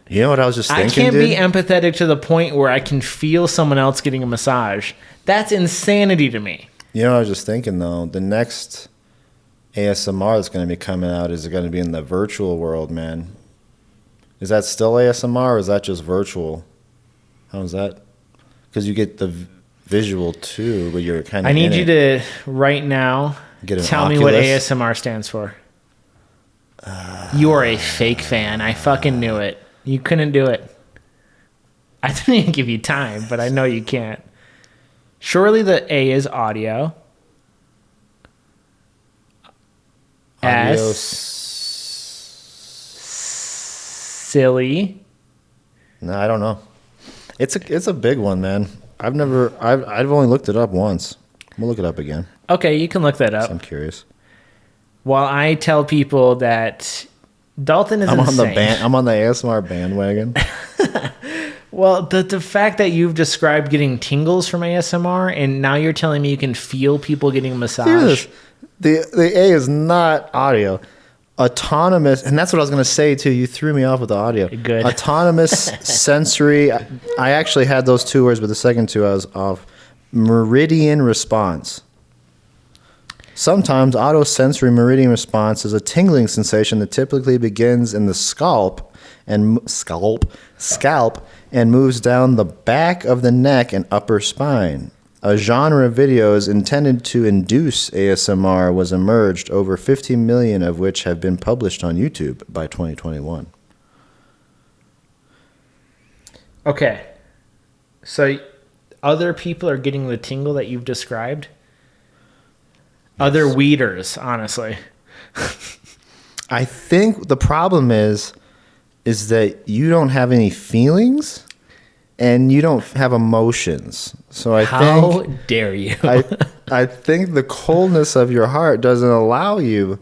You know what I was just thinking,
I can't be empathetic to the point where I can feel someone else getting a massage. That's insanity to me.
You know what I was just thinking, though? The next ASMR that's going to be coming out is going to be in the virtual world, man. Is that still ASMR or is that just virtual? How is that? Because you get the visual too, but you're kind of.
I need you to right now tell me what ASMR stands for. You are a fake fan. I fucking knew it. You couldn't do it. I didn't even give you time, but I know you can't. Surely the A is audio.
Audio.
Silly.
No, I don't know. It's a big one, man. I've only looked it up once. We'll look it up again.
Okay, you can look that up.
I'm curious.
While I tell people that Dalton is insane.
I'm on the ASMR bandwagon.
Well, the fact that you've described getting tingles from ASMR, and now you're telling me you can feel people getting a massage.
The A is not audio. Autonomous, and that's what I was going to say too. You threw me off with the audio.
Good.
Autonomous sensory. I actually had those two words, but the second two I was off. Meridian response. Sometimes autosensory meridian response is a tingling sensation that typically begins in the scalp and moves down the back of the neck and upper spine. A genre of videos intended to induce ASMR was emerged, over 50 million of which have been published on YouTube by 2021.
Okay. So other people are getting the tingle that you've described? Other weeders, honestly.
I think the problem is that you don't have any feelings. and you don't have emotions. So
How dare you?
I think the coldness of your heart doesn't allow you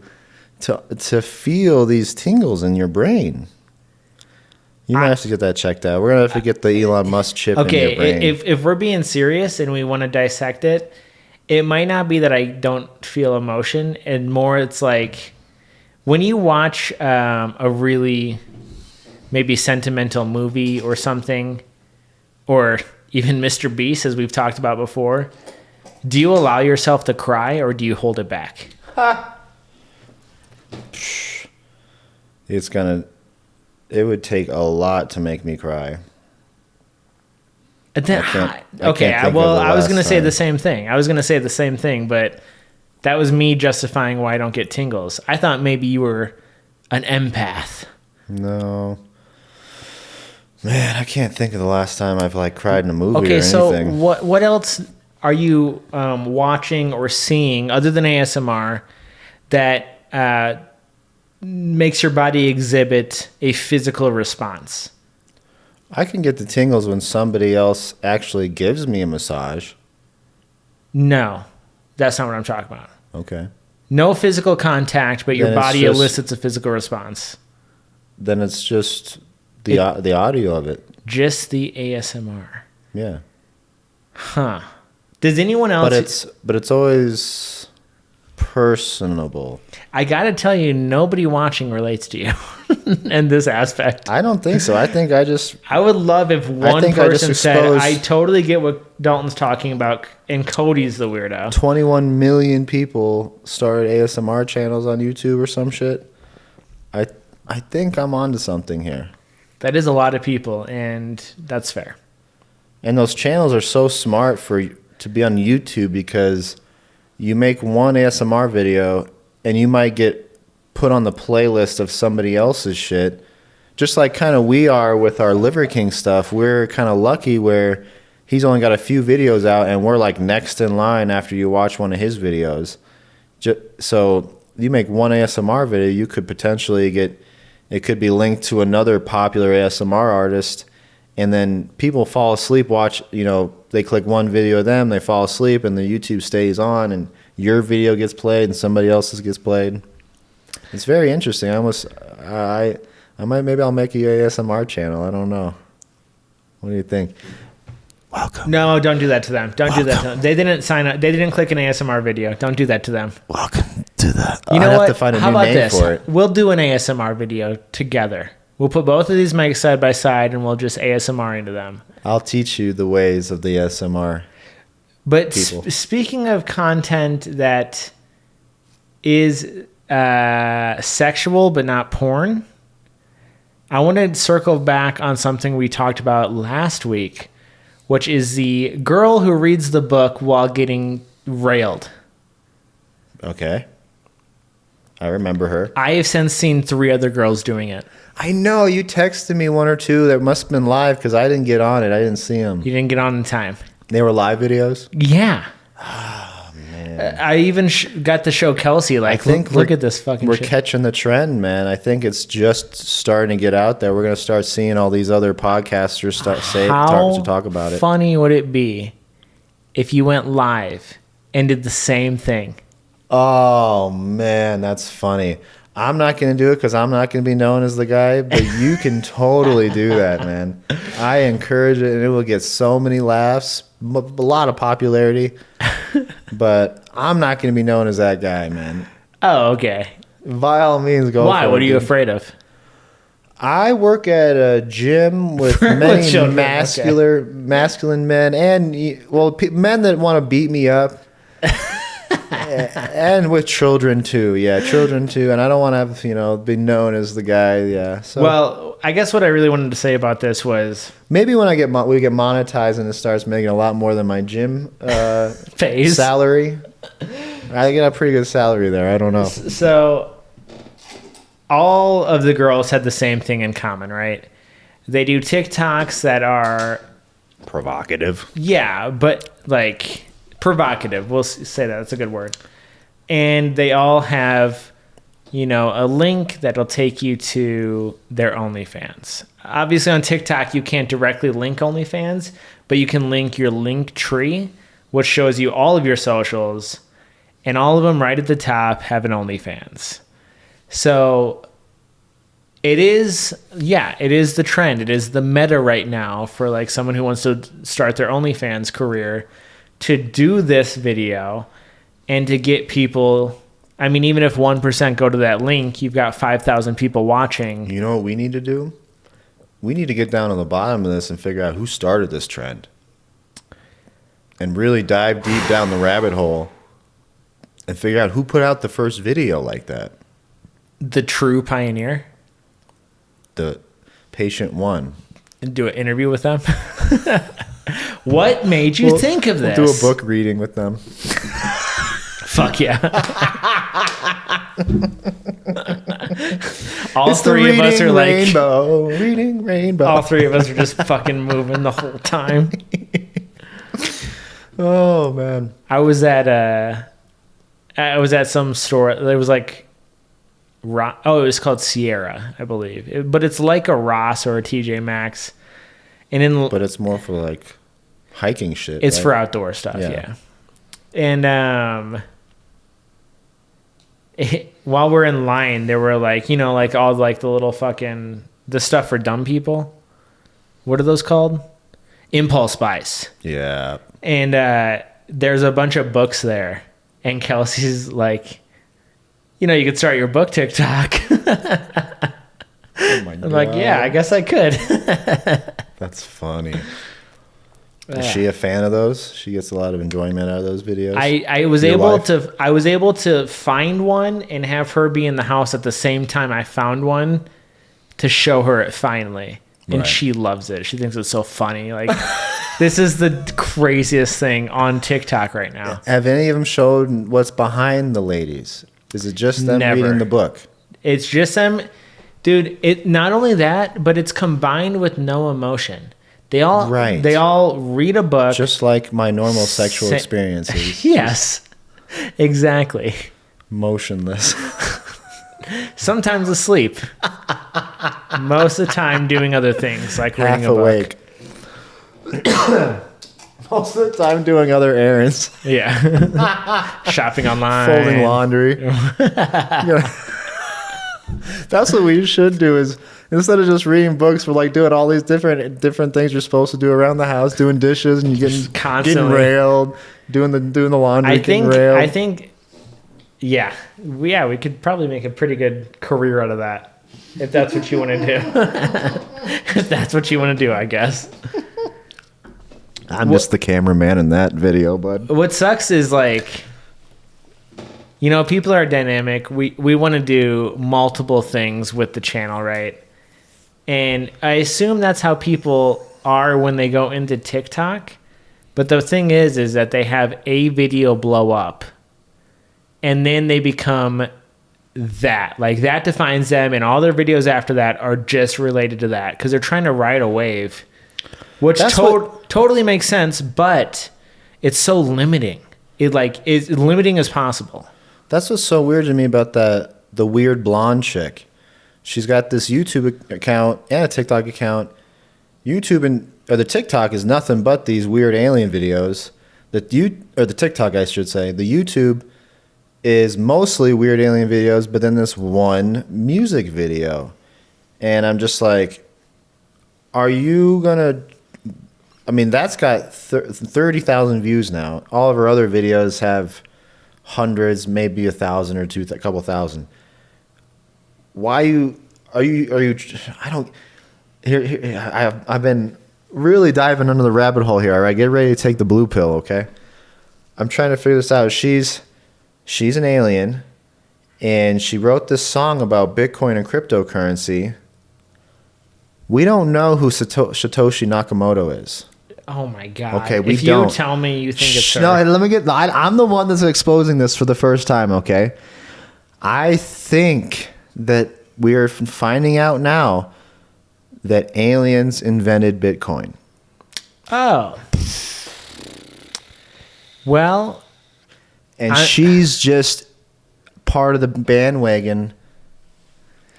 to feel these tingles in your brain. You might have to get that checked out. We're gonna have to get the Elon Musk chip in your brain.
If we're being serious and we want to dissect it, it might not be that I don't feel emotion, and more it's like when you watch a really maybe sentimental movie or something, or even Mr. Beast, as we've talked about before, do you allow yourself to cry or do you hold it back?
It would take a lot to make me cry.
I was going to say the same thing. But that was me justifying why I don't get tingles. I thought maybe you were an empath.
No. Man, I can't think of the last time I've like cried in a movie or anything.
So what else are you watching or seeing other than ASMR that makes your body exhibit a physical response?
I can get the tingles when somebody else actually gives me a massage.
No, that's not what I'm talking about.
Okay.
No physical contact, but your body elicits a physical response.
Then it's just the audio of it.
Just the ASMR.
Yeah.
Huh. Does anyone else...
But it's always personable.
I gotta tell you, nobody watching relates to you in this aspect.
I don't think so. I think
I would love if one person said, I totally get what Dalton's talking about, and Cody's the weirdo.
21 million people started ASMR channels on YouTube or some shit. I think I'm onto something here.
That is a lot of people, and that's fair.
And those channels are so smart to be on YouTube because you make one ASMR video and you might get put on the playlist of somebody else's shit. Just like kind of we are with our Liver King stuff. We're kind of lucky where he's only got a few videos out and we're like next in line after you watch one of his videos. So you make one ASMR video, you could potentially it could be linked to another popular ASMR artist, and then people fall asleep, they click one video of them, they fall asleep, and the YouTube stays on, and your video gets played, and somebody else's gets played. It's very interesting. Maybe I'll make a ASMR channel. I don't know. What do you think? Welcome.
No, don't do that to them. Don't do that to them. They didn't sign up. They didn't click an ASMR video. Don't do that to them.
Welcome to the...
You know
I'd
what?
have to find a
How
new
about
name
this?
for it.
We'll do an ASMR video together. We'll put both of these mics side by side, and we'll just ASMR into them.
I'll teach you the ways of the ASMR.
But speaking of content that is sexual but not porn, I want to circle back on something we talked about last week, which is the girl who reads the book while getting railed.
Okay. I remember her.
I have since seen 3 other girls doing it.
I know. You texted me 1 or 2 that must have been live because I didn't get on it. I didn't see them.
You didn't get on in time.
They were live videos?
Yeah.
Oh, man.
I even got to show Kelsey, look at this fucking shit.
We're catching the trend, man. I think it's just starting to get out there. We're going to start seeing all these other podcasters start to talk about it.
How funny would it be if you went live and did the same thing?
Oh, man, that's funny. I'm not going to do it because I'm not going to be known as the guy, but you can totally do that, man. I encourage it, and it will get so many laughs, a lot of popularity, but I'm not going to be known as that guy, man.
Oh, okay.
By all means, go
Why?
for it.
What are you afraid of?
I work at a gym with many masculine men and, men that want to beat me up. And with children too, and I don't want to have be known as the guy, So
well, I guess what I really wanted to say about this was
maybe when we get monetized and it starts making a lot more than my gym
phase
salary, I get a pretty good salary there. I don't know.
So all of the girls had the same thing in common, right? They do TikToks that are
provocative.
Yeah, but provocative. We'll say that. That's a good word. And they all have a link that'll take you to their OnlyFans. Obviously on TikTok, you can't directly link OnlyFans, but you can link your link tree, which shows you all of your socials, and all of them right at the top have an OnlyFans. So it is the trend. It is the meta right now for like someone who wants to start their OnlyFans career to do this video and to get people. I mean, even if 1% go to that link, you've got 5,000 people watching.
You know what we need to do? We need to get down on the bottom of this and figure out who started this trend. And really dive deep down the rabbit hole and figure out who put out the first video like that.
The true pioneer?
The patient one.
And do an interview with them? What made you think of this?
We'll do a book reading with them.
Fuck yeah. All three of us are like
reading rainbow.
All three of us are just fucking moving the whole time.
Oh man.
I was at some store. There was like it was called Sierra, I believe. But it's like a Ross or a TJ Maxx. But it's
more for like hiking shit.
It's for outdoor stuff, yeah. And while we're in line, there were like, like all like the little fucking the stuff for dumb people. What are those called? Impulse buys. Yeah. And there's a bunch of books there, and Kelsey's like, you could start your book TikTok. Oh my God. I'm like, yeah, I guess I could.
That's funny. Is she a fan of those? She gets a lot of enjoyment out of those videos.
I was able to find one and have her be in the house at the same time I found one to show her it finally. And She loves it. She thinks it's so funny. Like, this is the craziest thing on TikTok right now.
Have any of them showed what's behind the ladies? Is it just them reading the book?
It's just them. Dude, it not only that, but it's combined with no emotion. They all read a book.
Just like my normal sexual experiences.
Yes, exactly.
Motionless.
Sometimes asleep. Most of the time doing other things like reading a book.
Most of the time doing other errands.
Yeah. Shopping online.
Folding laundry. That's what we should do is instead of just reading books, we're like doing all these different things you're supposed to do around the house, doing dishes and you're getting railed, doing the laundry, I
think we could probably make a pretty good career out of that. If that's what you want to do. If that's what you want to do, I guess.
I'm just the cameraman in that video, bud.
What sucks is like, people are dynamic. We want to do multiple things with the channel, right? And I assume that's how people are when they go into TikTok. But the thing is that they have a video blow up. And then they become that. Like, that defines them. And all their videos after that are just related to that. Because they're trying to ride a wave. Which totally makes sense. But it's so limiting. It is limiting as possible.
That's what's so weird to me about the weird blonde chick. She's got this YouTube account and a TikTok account. The TikTok is nothing but these weird alien videos. The TikTok, I should say. The YouTube is mostly weird alien videos, but then this one music video. And I'm just like, are you going to... I mean, that's got 30,000 views now. All of her other videos have hundreds, maybe 1,000 or a couple thousand. Why are you? I don't. Here. I've been really diving under the rabbit hole here. All right, get ready to take the blue pill. Okay. I'm trying to figure this out. She's an alien, and she wrote this song about Bitcoin and cryptocurrency. We don't know who Satoshi Nakamoto is.
Oh my God.
Okay,
if you tell me you think it's her.
No, let me get... I'm the one that's exposing this for the first time, okay? I think that we're finding out now that aliens invented Bitcoin.
Oh. Well...
And she's just part of the bandwagon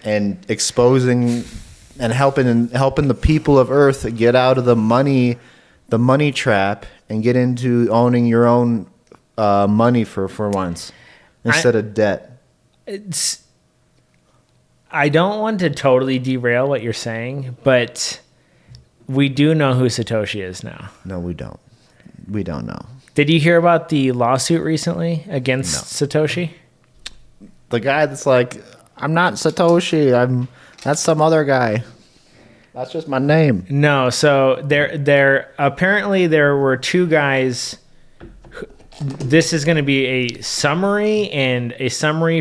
and exposing and helping the people of Earth get out of the money trap and get into owning your own money for once instead of debt.
I don't want to totally derail what you're saying, but we do know who Satoshi is now.
No, we don't. We don't know.
Did you hear about the lawsuit recently against Satoshi?
The guy that's like, I'm not Satoshi. That's some other guy. That's just my name.
No, so there apparently there were two guys. This is going to be a summary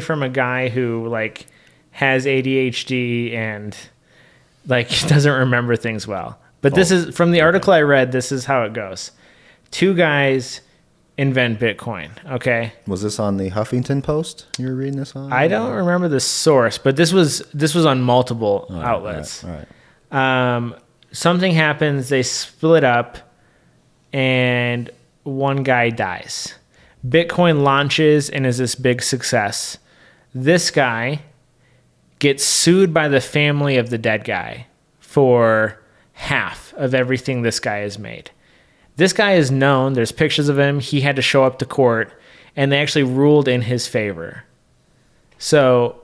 from a guy who like has ADHD and like doesn't remember things well. But this is from the article I read. This is how it goes. Two guys invent Bitcoin. Okay.
Was this on the Huffington Post you were reading this on?
I don't remember the source, but this was on multiple outlets.
All right.
Something happens. They split up, and one guy dies. Bitcoin launches and is this big success. This guy gets sued by the family of the dead guy for half of everything this guy has made. This guy is known. There's pictures of him. He had to show up to court, and they actually ruled in his favor. So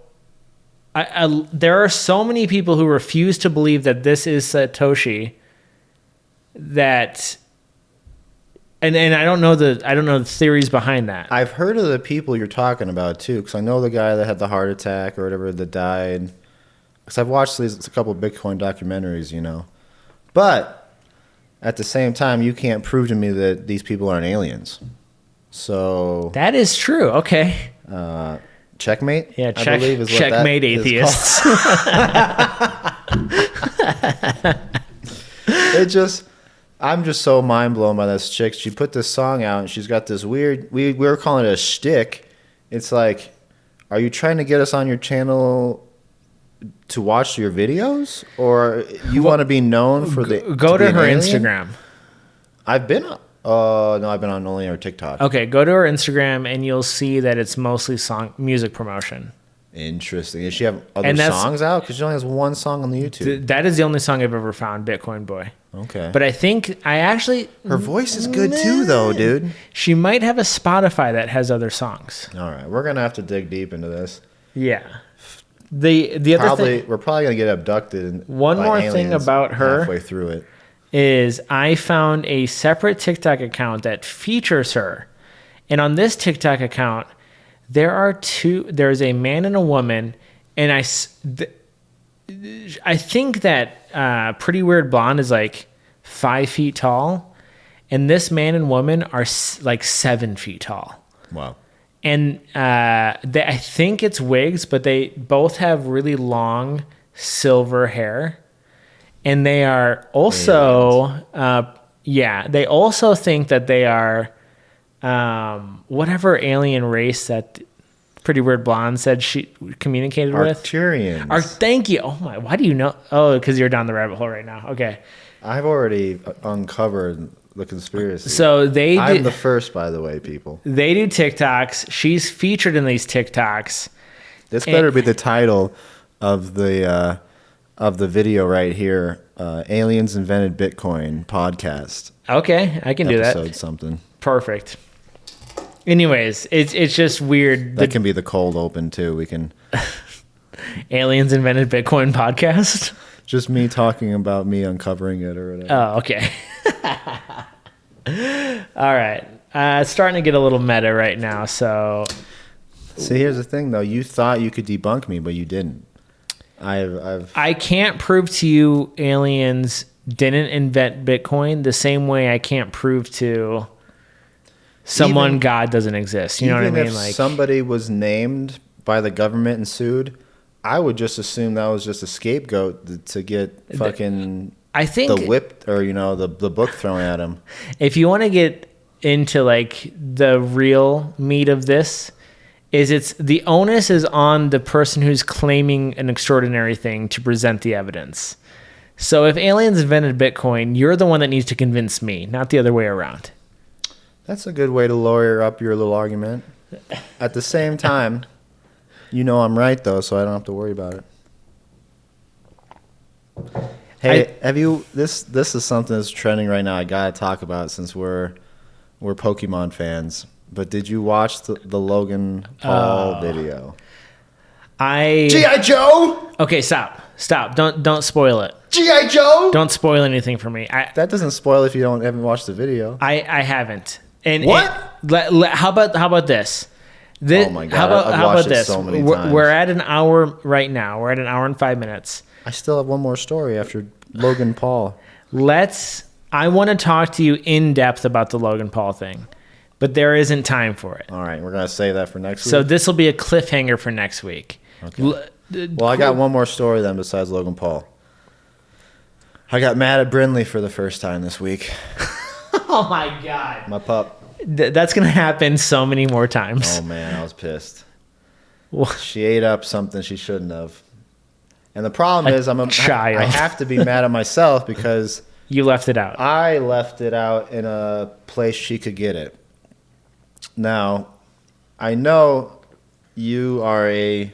there are so many people who refuse to believe that this is Satoshi that, and I don't know the theories behind that.
I've heard of the people you're talking about too, because I know the guy that had the heart attack or whatever that died. Because I've watched a couple of Bitcoin documentaries, but at the same time, you can't prove to me that these people aren't aliens. So
that is true. Okay.
Checkmate.
Yeah,
I believe is what
checkmate
that
atheists.
I'm just so mind blown by this chick. She put this song out and she's got this weird. We were calling it a shtick. It's like, are you trying to get us on your channel to watch your videos, or you want to be known for the?
Go to her Instagram.
I've been. No, I've been on only her TikTok.
Okay, go to her Instagram and you'll see that it's mostly music promotion.
Interesting. Does she have other songs out? Because she only has one song on the YouTube.
That is the only song I've ever found, Bitcoin Boy.
Okay.
But I think her
voice is good too, though, dude.
She might have a Spotify that has other songs.
All right, we're gonna have to dig deep into this.
Yeah. The other thing,
we're probably gonna get abducted.
One more thing about her
halfway through it
is I found a separate TikTok account that features her, and on this TikTok account, there's a man and a woman, and I think that Pretty Weird Blonde is like 5 feet tall, and this man and woman are like 7 feet tall.
Wow.
And I think it's wigs, but they both have really long silver hair. And they are also, they also think that they are whatever alien race that Pretty Weird Blonde said she communicated with.
Arcturians.
Thank you. Oh my, why do you know? Oh, because you're down the rabbit hole right now. Okay.
I've already uncovered the conspiracy.
So
I'm the first, by the way, people.
They do TikToks. She's featured in these TikToks.
This better be the title of the video right here. Aliens Invented Bitcoin podcast.
Okay, I can do that.
Episode something.
Perfect. Anyways, it's just weird.
That can be the cold open too. We can.
Aliens Invented Bitcoin podcast.
Just me talking about me uncovering it or whatever.
Oh, okay. All right. It's starting to get a little meta right now. So,
see, here's the thing, though. You thought you could debunk me, but you didn't.
I can't prove to you aliens didn't invent Bitcoin the same way I can't prove to someone God doesn't exist. You know what I mean?
If somebody was named by the government and sued, I would just assume that was just a scapegoat to get fucking the whip or the book thrown at him. If
you want to get into like the real meat of this, it's the onus is on the person who's claiming an extraordinary thing to present the evidence. So if aliens invented Bitcoin, you're the one that needs to convince me, not the other way around.
That's a good way to lawyer up your little argument. At the same time, You know I'm right though, so I don't have to worry about it. Hey, have you? This is something that's trending right now. I gotta talk about since we're Pokemon fans. But did you watch the Logan Paul video? G.I. Joe.
Okay, stop. Don't spoil it.
G.I. Joe.
Don't spoil anything for me.
That doesn't spoil if you haven't watched the video.
I haven't. And
what?
How about this?
Oh my god!
How about this?
So many times.
We're at an hour right now. We're at an hour and 5 minutes.
I still have one more story after Logan Paul.
I want to talk to you in depth about the Logan Paul thing, but there isn't time for it.
All right, we're gonna save that for next week.
So this will be a cliffhanger for next week.
Okay. Well, I got one more story then besides Logan Paul. I got mad at Brindley for the first time this week.
Oh my god.
My pup.
That's gonna happen so many more times.
Oh man, I was pissed.
What?
She ate up something she shouldn't have. And the problem is,
child.
I have to be mad at myself because
you left it out.
I left it out in a place she could get it. Now, I know you are a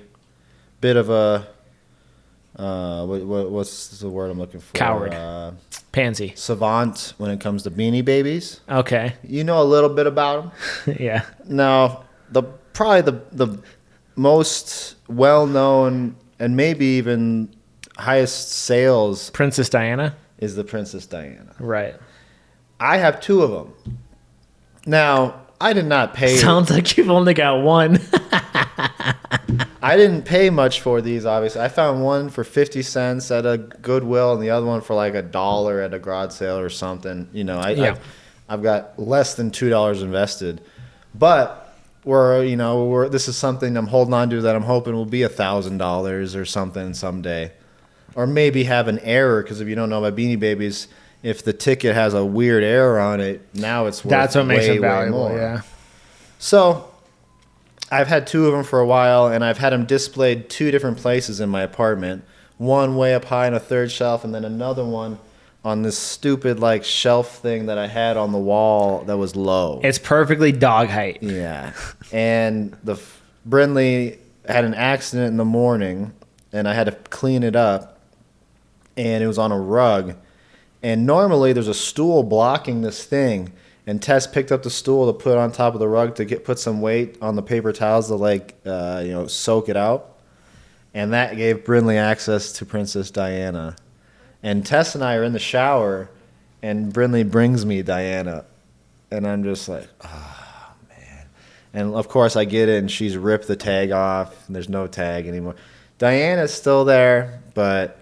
bit of a what's the word I'm looking for?
Coward. Pansy.
Savant when it comes to Beanie Babies.
Okay.
You know a little bit about them.
Yeah.
Now, probably the most well-known and maybe even highest sales
Princess Diana
is the Princess Diana.
Right.
I have 2 of them. Now, I did not pay.
Sounds like you've only got one.
I didn't pay much for these, obviously. I found one for 50 cents at a Goodwill and the other one for like $1 at a garage sale or something. You know, I've got less than $2 invested. But this is something I'm holding on to that I'm hoping will be $1,000 or something someday. Or maybe have an error, because if you don't know about Beanie Babies, if the ticket has a weird error on it, now it's worth
That's what makes it valuable,
way more.
yeah.
So I've had 2 of them for a while, and I've had them displayed 2 different places in my apartment. One way up high on a 3rd shelf, and then another one on this stupid like shelf thing that I had on the wall that was low.
It's perfectly dog height.
Yeah. And Brindley had an accident in the morning, and I had to clean it up, and it was on a rug. And normally there's a stool blocking this thing, and Tess picked up the stool to put on top of the rug to put some weight on the paper towels to soak it out. And that gave Brindley access to Princess Diana. And Tess and I are in the shower, and Brindley brings me Diana. And I'm just like, oh, man. And, of course, I get it, and she's ripped the tag off, and there's no tag anymore. Diana's still there, but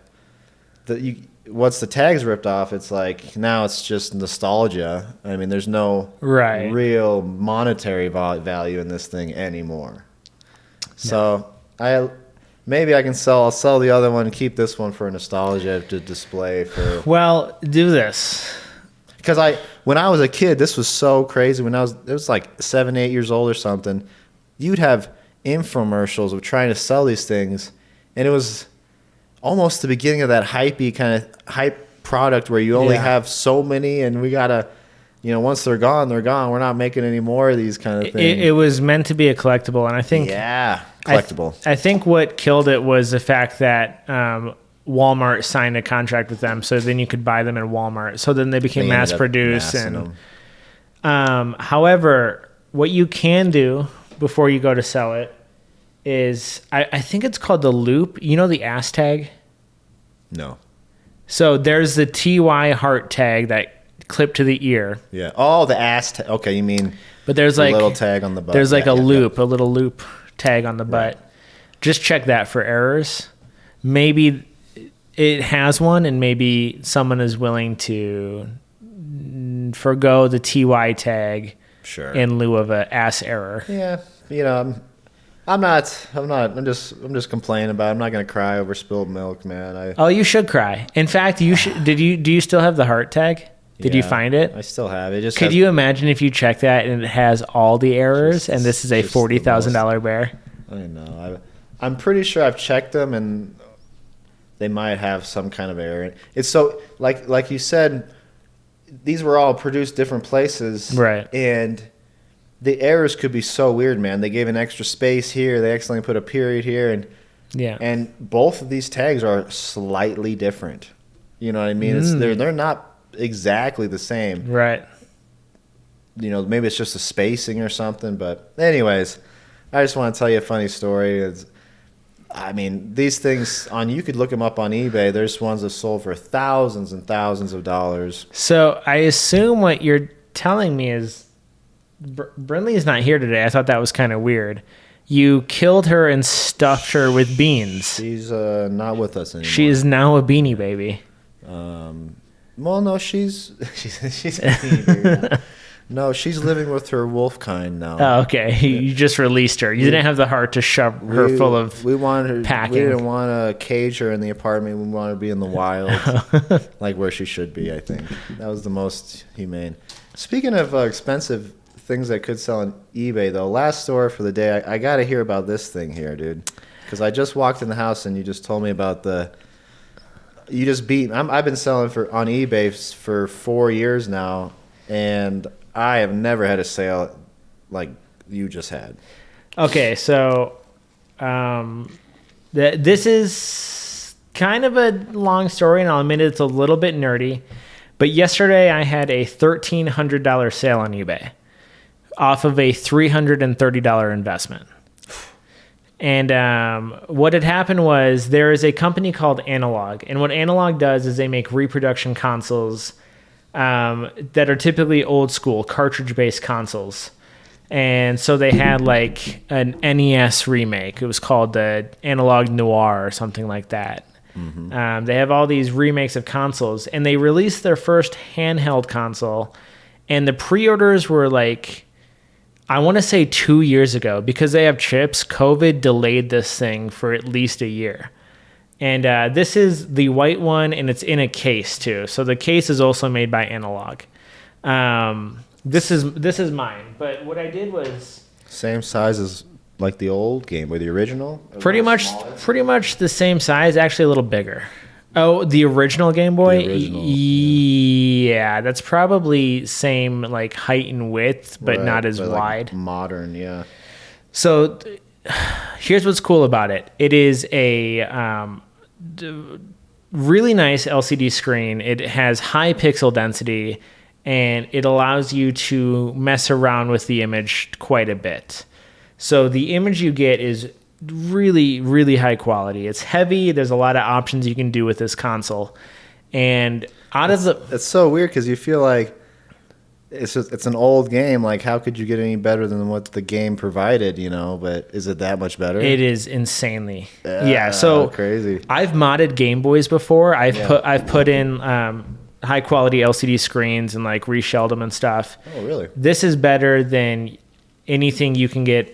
once the tag's ripped off, it's like now it's just nostalgia. I mean, there's no real monetary value in this thing anymore. So maybe I'll sell the other one and keep this one for nostalgia to display for.
Well, do this.
Because when I was a kid, this was so crazy. It was like 7, 8 years old or something. You'd have infomercials of trying to sell these things, and it was almost the beginning of that hypey kind of hype product where you only have so many, and we gotta, once they're gone, they're gone. We're not making any more of these kind of things.
It was meant to be a collectible, and I think
collectible.
I think what killed it was the fact that Walmart signed a contract with them, so then you could buy them in Walmart. So then they became mass produced. However, what you can do before you go to sell it is I think it's called the loop. You know the ass tag?
No.
So there's the TY heart tag that clipped to the ear.
Yeah. Oh, the ass tag. Okay, you mean
but there's like
a little tag on the butt.
There's like a little loop tag on the butt. Just check that for errors. Maybe it has one, and maybe someone is willing to forgo the TY tag in lieu of an ass error.
Yeah. I'm just complaining about it. I'm not going to cry over spilled milk, man.
Oh, you should cry. In fact, you should. Do you still have the heart tag? Did you find it?
I still have it.
Could you imagine if you check that and it has all the errors, and this is a $40,000 bear?
I know. I'm pretty sure I've checked them, and they might have some kind of error. It's so like you said, these were all produced different places,
right?
And the errors could be so weird, man. They gave an extra space here. They accidentally put a period here, and both of these tags are slightly different. You know what I mean? They're not exactly the same.
Right.
You know, maybe it's just a spacing or something. But anyways, I just want to tell you a funny story. I mean, these things you could look them up on eBay. There's ones that sold for thousands and thousands of dollars.
So I assume what you're telling me is Brinley's not here today. I thought that was kind of weird. You killed her and stuffed her with beans.
She's not with us anymore.
She is now a Beanie Baby.
Well, no, she's a Beanie Baby now. No, she's living with her wolf kind now.
Oh, okay. You just released her. You didn't have the heart to shove her full of packing.
We didn't want to cage her in the apartment. We wanted to be in the wild, like where she should be, I think. That was the most humane. Speaking of expensive things that could sell on eBay, though, last store for the day, I got to hear about this thing here, dude. Because I just walked in the house and you just told me about you just beat. I've been selling on eBay for 4 years now, and I have never had a sale like you just had. Okay,
so this is kind of a long story, and I'll admit it's a little bit nerdy. But yesterday I had a $1,300 sale on eBay off of a $330 investment. And what had happened was there is a company called Analog. And what Analog does is they make reproduction consoles that are typically old school, cartridge-based consoles. And so they had like an NES remake. It was called the Analog Noir or something like that. Mm-hmm. They have all these remakes of consoles. And they released their first handheld console. And the pre-orders were like, I want to say 2 years ago. Because they have chips, COVID delayed this thing for at least a year. And this is the white one, and it's in a case too. So the case is also made by Analog. This is mine. But what I did was
same size as like the old Game Boy, the original.
Pretty much the same size. Actually, a little bigger. Oh, the original Game Boy. Yeah, that's probably same like height and width, but not as wide.
Like modern, yeah.
So here's what's cool about it. It is a really nice LCD screen. It has high pixel density, and it allows you to mess around with the image quite a bit. So the image you get is really, really high quality. It's heavy. There's a lot of options you can do with this console. And
it's so weird because you feel like it's an old game. Like, how could you get any better than what the game provided, you know? But is it that much better?
It is insanely. Yeah, so
crazy.
I've modded Game Boys before. I've put in high quality LCD screens and like reshelled them and stuff.
Oh, really?
This is better than anything you can get,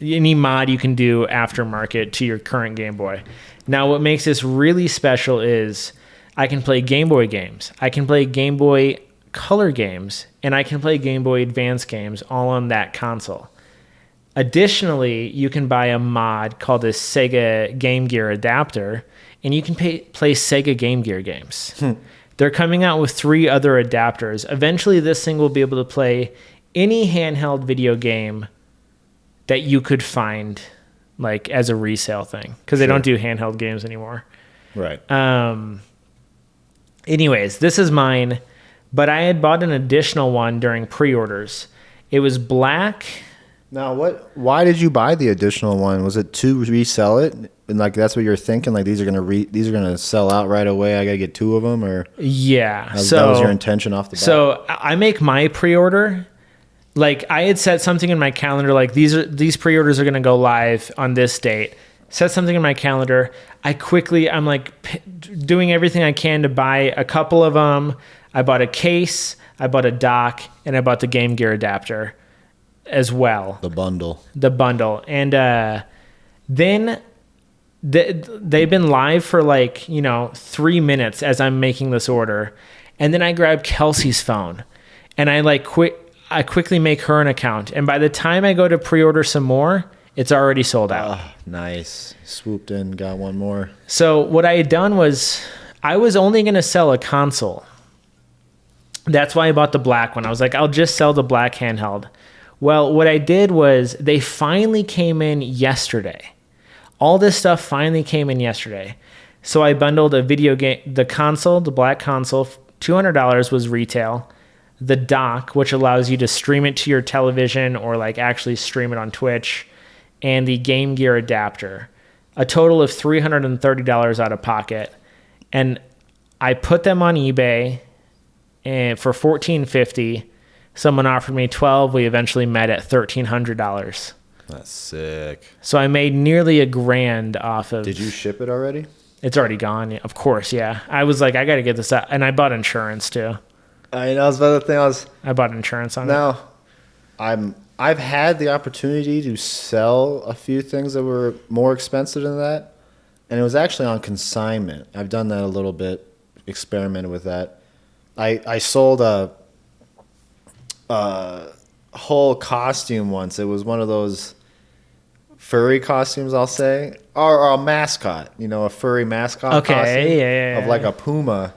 any mod you can do aftermarket to your current Game Boy. Now, what makes this really special is I can play Game Boy games. I can play Game Boy Color games, and I can play Game Boy Advance games all on that console. Additionally, you can buy a mod called a Sega Game Gear adapter, and you can play Sega Game Gear games. They're coming out with 3 other adapters. Eventually, this thing will be able to play any handheld video game that you could find like as a resale thing, because they don't do handheld games anymore.
Right.
Anyways, this is mine, but I had bought an additional one during pre-orders. It was black.
Now, why did you buy the additional one? Was it to resell it? And like that's what you're thinking? Like these are gonna sell out right away. I gotta get 2 of them, or
yeah.
That was your intention off the bat.
So I make my pre-order. Like I had set something in my calendar, like these pre-orders are going to go live on this date. Set something in my calendar. I'm like doing everything I can to buy a couple of them. I bought a case, I bought a dock, and I bought the Game Gear adapter as well.
The bundle.
And then they've been live for like, 3 minutes as I'm making this order. And then I grab Kelsey's phone and I quickly make her an account. And by the time I go to pre-order some more, it's already sold out.
Oh, nice. Swooped in, got one more.
So what I had done was I was only going to sell a console. That's why I bought the black one. I was like, I'll just sell the black handheld. Well, what I did was they finally came in yesterday. All this stuff finally came in yesterday. So I bundled a video game, the console, the black console, $200 was retail. The dock, which allows you to stream it to your television or like actually stream it on Twitch, and the Game Gear adapter. A total of $330 out of pocket. And I put them on eBay and for $1,450. Someone offered me $1,200. We eventually met at $1,300.
That's sick.
So I made nearly $1,000 off of.
Did you ship it already?
It's already gone. Yeah, of course, yeah. I was like, I got to get this out. And I bought insurance too.
I know.
I bought insurance on it.
Now, I've had the opportunity to sell a few things that were more expensive than that, and it was actually on consignment. I've done that a little bit, experimented with that. I sold a whole costume once. It was one of those furry costumes, I'll say, or a mascot. You know, a furry mascot.
Okay,
costume
yeah.
of like a puma.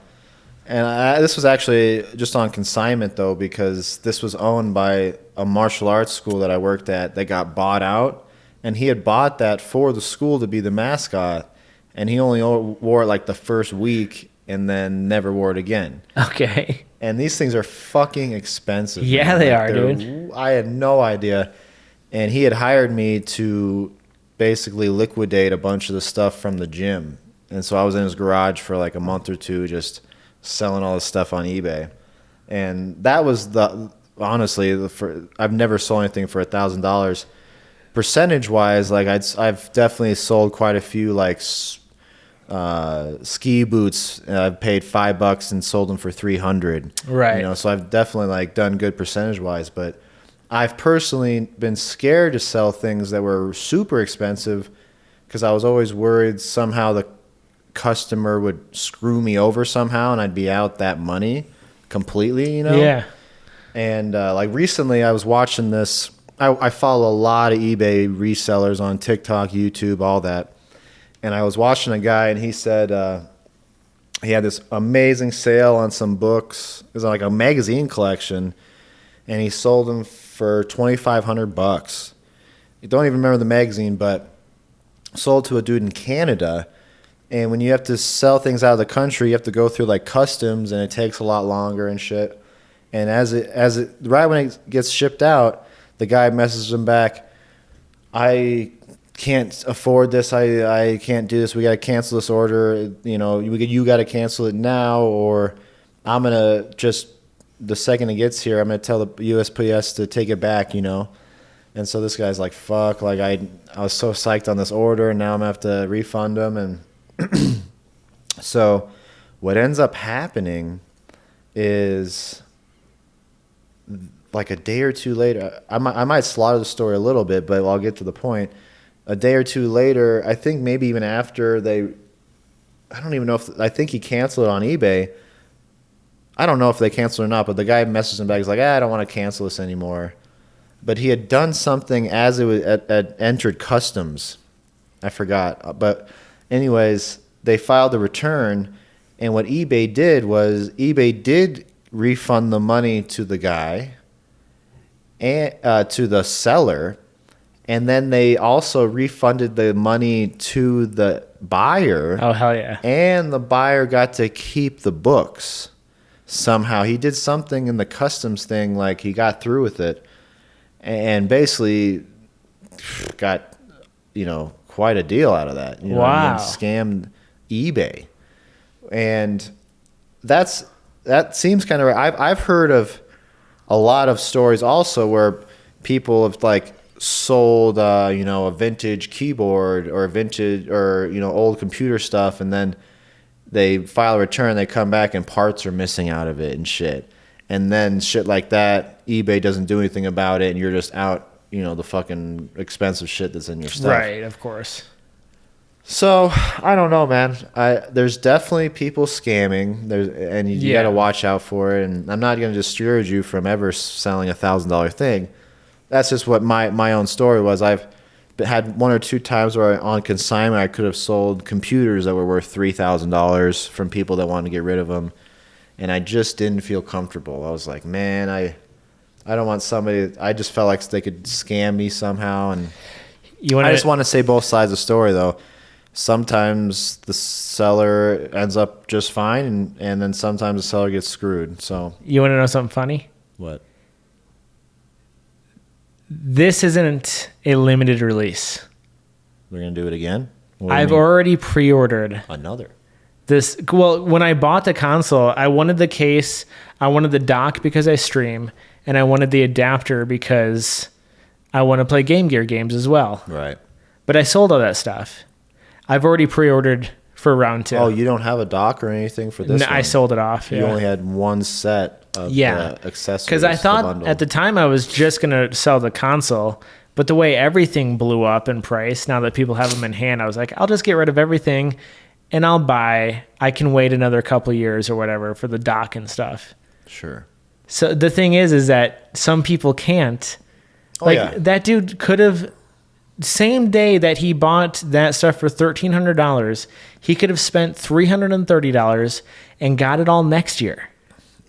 And this was actually just on consignment, though, because this was owned by a martial arts school that I worked at that got bought out. And he had bought that for the school to be the mascot. And he only wore it like the first week and then never wore it again.
Okay.
And these things are fucking expensive.
Yeah,
man.
they
Like,
are, dude.
I had no idea. And he had hired me to basically liquidate a bunch of the stuff from the gym. And so I was in his garage for like a month or two just selling all this stuff on eBay. And that was honestly, I've never sold anything for $1,000. Percentage wise, like I've definitely sold quite a few like ski boots. I've paid $5 and sold them for $300.
Right.
You know, so I've definitely like done good percentage wise, but I've personally been scared to sell things that were super expensive because I was always worried somehow the customer would screw me over somehow and I'd be out that money completely, you know?
Yeah.
And like recently I was watching this. I follow a lot of eBay resellers on TikTok, YouTube, all that. And I was watching a guy and he said he had this amazing sale on some books. It was like a magazine collection and he sold them for $2,500. I don't even remember the magazine, but sold to a dude in Canada. And when you have to sell things out of the country, you have to go through like customs, and it takes a lot longer and shit. And right when it gets shipped out, the guy messages him back, "I can't afford this. I can't do this. We got to cancel this order. You know, you got to cancel it now, or I'm gonna just the second it gets here, I'm gonna tell the USPS to take it back. You know." And so this guy's like, "Fuck! Like I was so psyched on this order, and now I'm gonna have to refund them." And so what ends up happening is like a day or two later, I might slaughter the story a little bit, but I'll get to the point. A day or two later, I think maybe even after I don't even know I think he canceled it on eBay. I don't know if they canceled or not, but the guy messaged him back. He's like, I don't want to cancel this anymore. But he had done something as it was entered customs. I forgot. But anyways, they filed a return, and what eBay did was eBay did refund the money to the guy and to the seller, and then they also refunded the money to the buyer.
Oh, hell yeah.
And the buyer got to keep the books. Somehow he did something in the customs thing, like he got through with it and basically got, quite a deal out of that. You know what I mean? Scammed eBay. And that seems kind of right. I've heard of a lot of stories also where people have like sold a vintage keyboard or vintage or old computer stuff, and then they file a return, they come back and parts are missing out of it and shit. And then shit like that, eBay doesn't do anything about it, and you're just out, the fucking expensive shit that's in your stuff.
Right, of course.
So, I don't know, man. There's definitely people scamming, and you got to watch out for it. And I'm not going to discourage you from ever selling $1,000 thing. That's just what my own story was. I've had one or two times where on consignment I could have sold computers that were worth $3,000 from people that wanted to get rid of them, and I just didn't feel comfortable. I was like, man, I I don't want somebody. I just felt like they could scam me somehow, and
I
just want to say both sides of the story though. Sometimes the seller ends up just fine, and then sometimes the seller gets screwed. So
you want to know something funny?
what?
This isn't a limited release.
We're gonna do it again? What do you
I've
mean?
already pre-ordered
Another.
this. Well, when I bought the console, I wanted the case, I wanted the dock because I stream, and I wanted the adapter because I want to play Game Gear games as well.
Right.
But I sold all that stuff. I've already pre-ordered for round 2.
Oh, you don't have a dock or anything for this?
No, I sold it off.
You only had one set of accessories.
Because I thought at the time I was just going to sell the console, but the way everything blew up in price, now that people have them in hand, I was like, I'll just get rid of everything and I can wait another couple of years or whatever for the dock and stuff.
Sure.
So the thing is that some people can't. That dude could have, same day that he bought that stuff for $1,300, he could have spent $330 and got it all next year.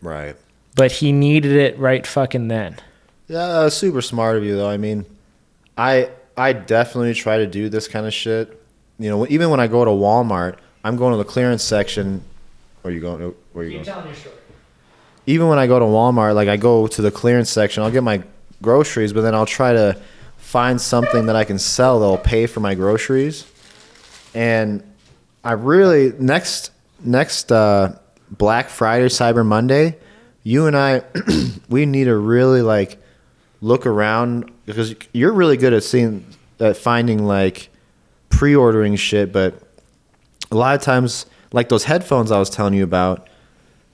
Right.
But he needed it right fucking then.
Yeah, super smart of you, though. I mean, I definitely try to do this kind of shit. You know, even when I go to Walmart, I'm going to the clearance section. Where are you going? Where are you going?
Telling your story.
Even when I go to Walmart, like I go to the clearance section, I'll get my groceries, but then I'll try to find something that I can sell that'll pay for my groceries. And I really next Black Friday, Cyber Monday, you and I we need to really like look around, because you're really good at finding like pre-ordering shit, but a lot of times like those headphones I was telling you about,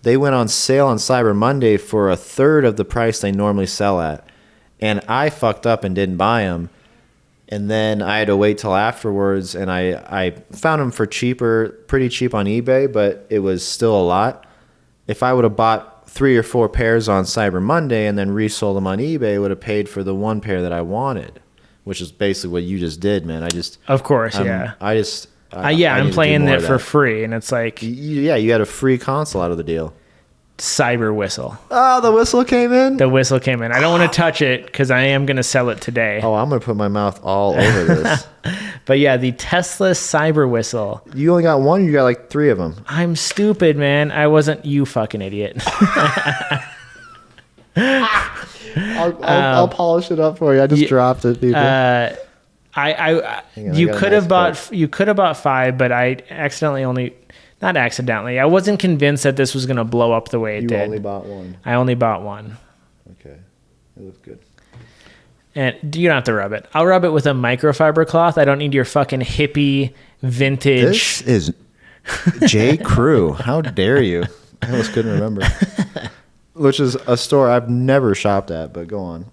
they went on sale on Cyber Monday for a third of the price they normally sell at. And I fucked up and didn't buy them. And then I had to wait till afterwards, and I found them for pretty cheap on eBay, but it was still a lot. If I would have bought 3 or 4 pairs on Cyber Monday and then resold them on eBay, it would have paid for the one pair that I wanted, which is basically what you just did, man.
Of course, yeah. I'm playing it for free, and it's like...
Yeah, you got a free console out of the deal.
Cyber whistle.
Oh, the whistle came in?
The whistle came in. I don't want to touch it because I am going to sell it today.
Oh, I'm going to put my mouth all over this.
But yeah, the Tesla Cyber whistle.
You only got one? You got like 3 of them.
I'm stupid, man. I wasn't, you fucking idiot.
I'll polish it up for you. I just dropped it, people.
You could have bought 5, but I not accidentally. I wasn't convinced that this was going to blow up the way it did.
You only bought one.
I only bought one.
Okay. It looks good.
And you don't have to rub it. I'll rub it with a microfiber cloth. I don't need your fucking hippie vintage.
This is J. Crew. How dare you? I almost couldn't remember. Which is a store I've never shopped at, but go on.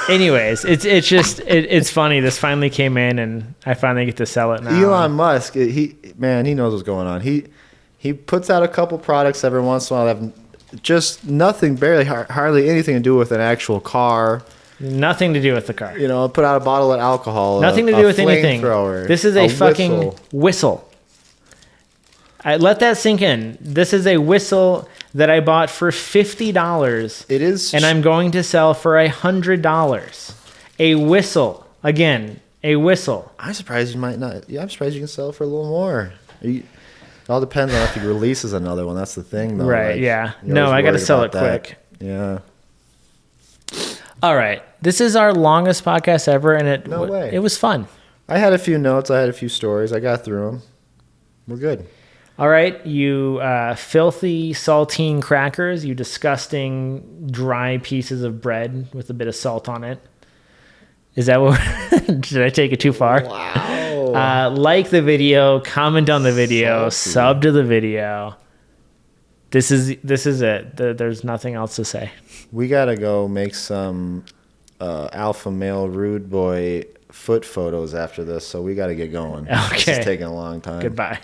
Anyways, it's funny. This finally came in, and I finally get to sell it now.
Elon Musk, he knows what's going on. He puts out a couple products every once in a while that have just nothing, hardly anything to do with an actual car.
Nothing to do with the car.
You know, put out a bottle of alcohol.
Nothing to do with anything. This is a fucking whistle. Let that sink in. This is a whistle that I bought for $50.
It is,
and I'm going to sell for $100. A whistle. Again, a whistle.
I'm surprised you might not. Yeah, I'm surprised you can sell for a little more. It all depends on if he releases another one. That's the thing, though.
Right?
Like,
yeah. No, I got to sell it quick.
Yeah.
All right. This is our longest podcast ever, and it was fun.
I had a few notes. I had a few stories. I got through them. We're good.
All right, you filthy saltine crackers, you disgusting dry pieces of bread with a bit of salt on it. Is that what? Did I take it too far?
Wow.
Like the video, comment on the video,
Salty.
sub to the video. This is it. There's nothing else to say.
We gotta go make some alpha male rude boy foot photos after this, so we gotta get going.
Okay.
This is taking a long time.
Goodbye.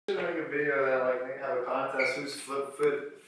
Should make a video that like maybe have a contest whose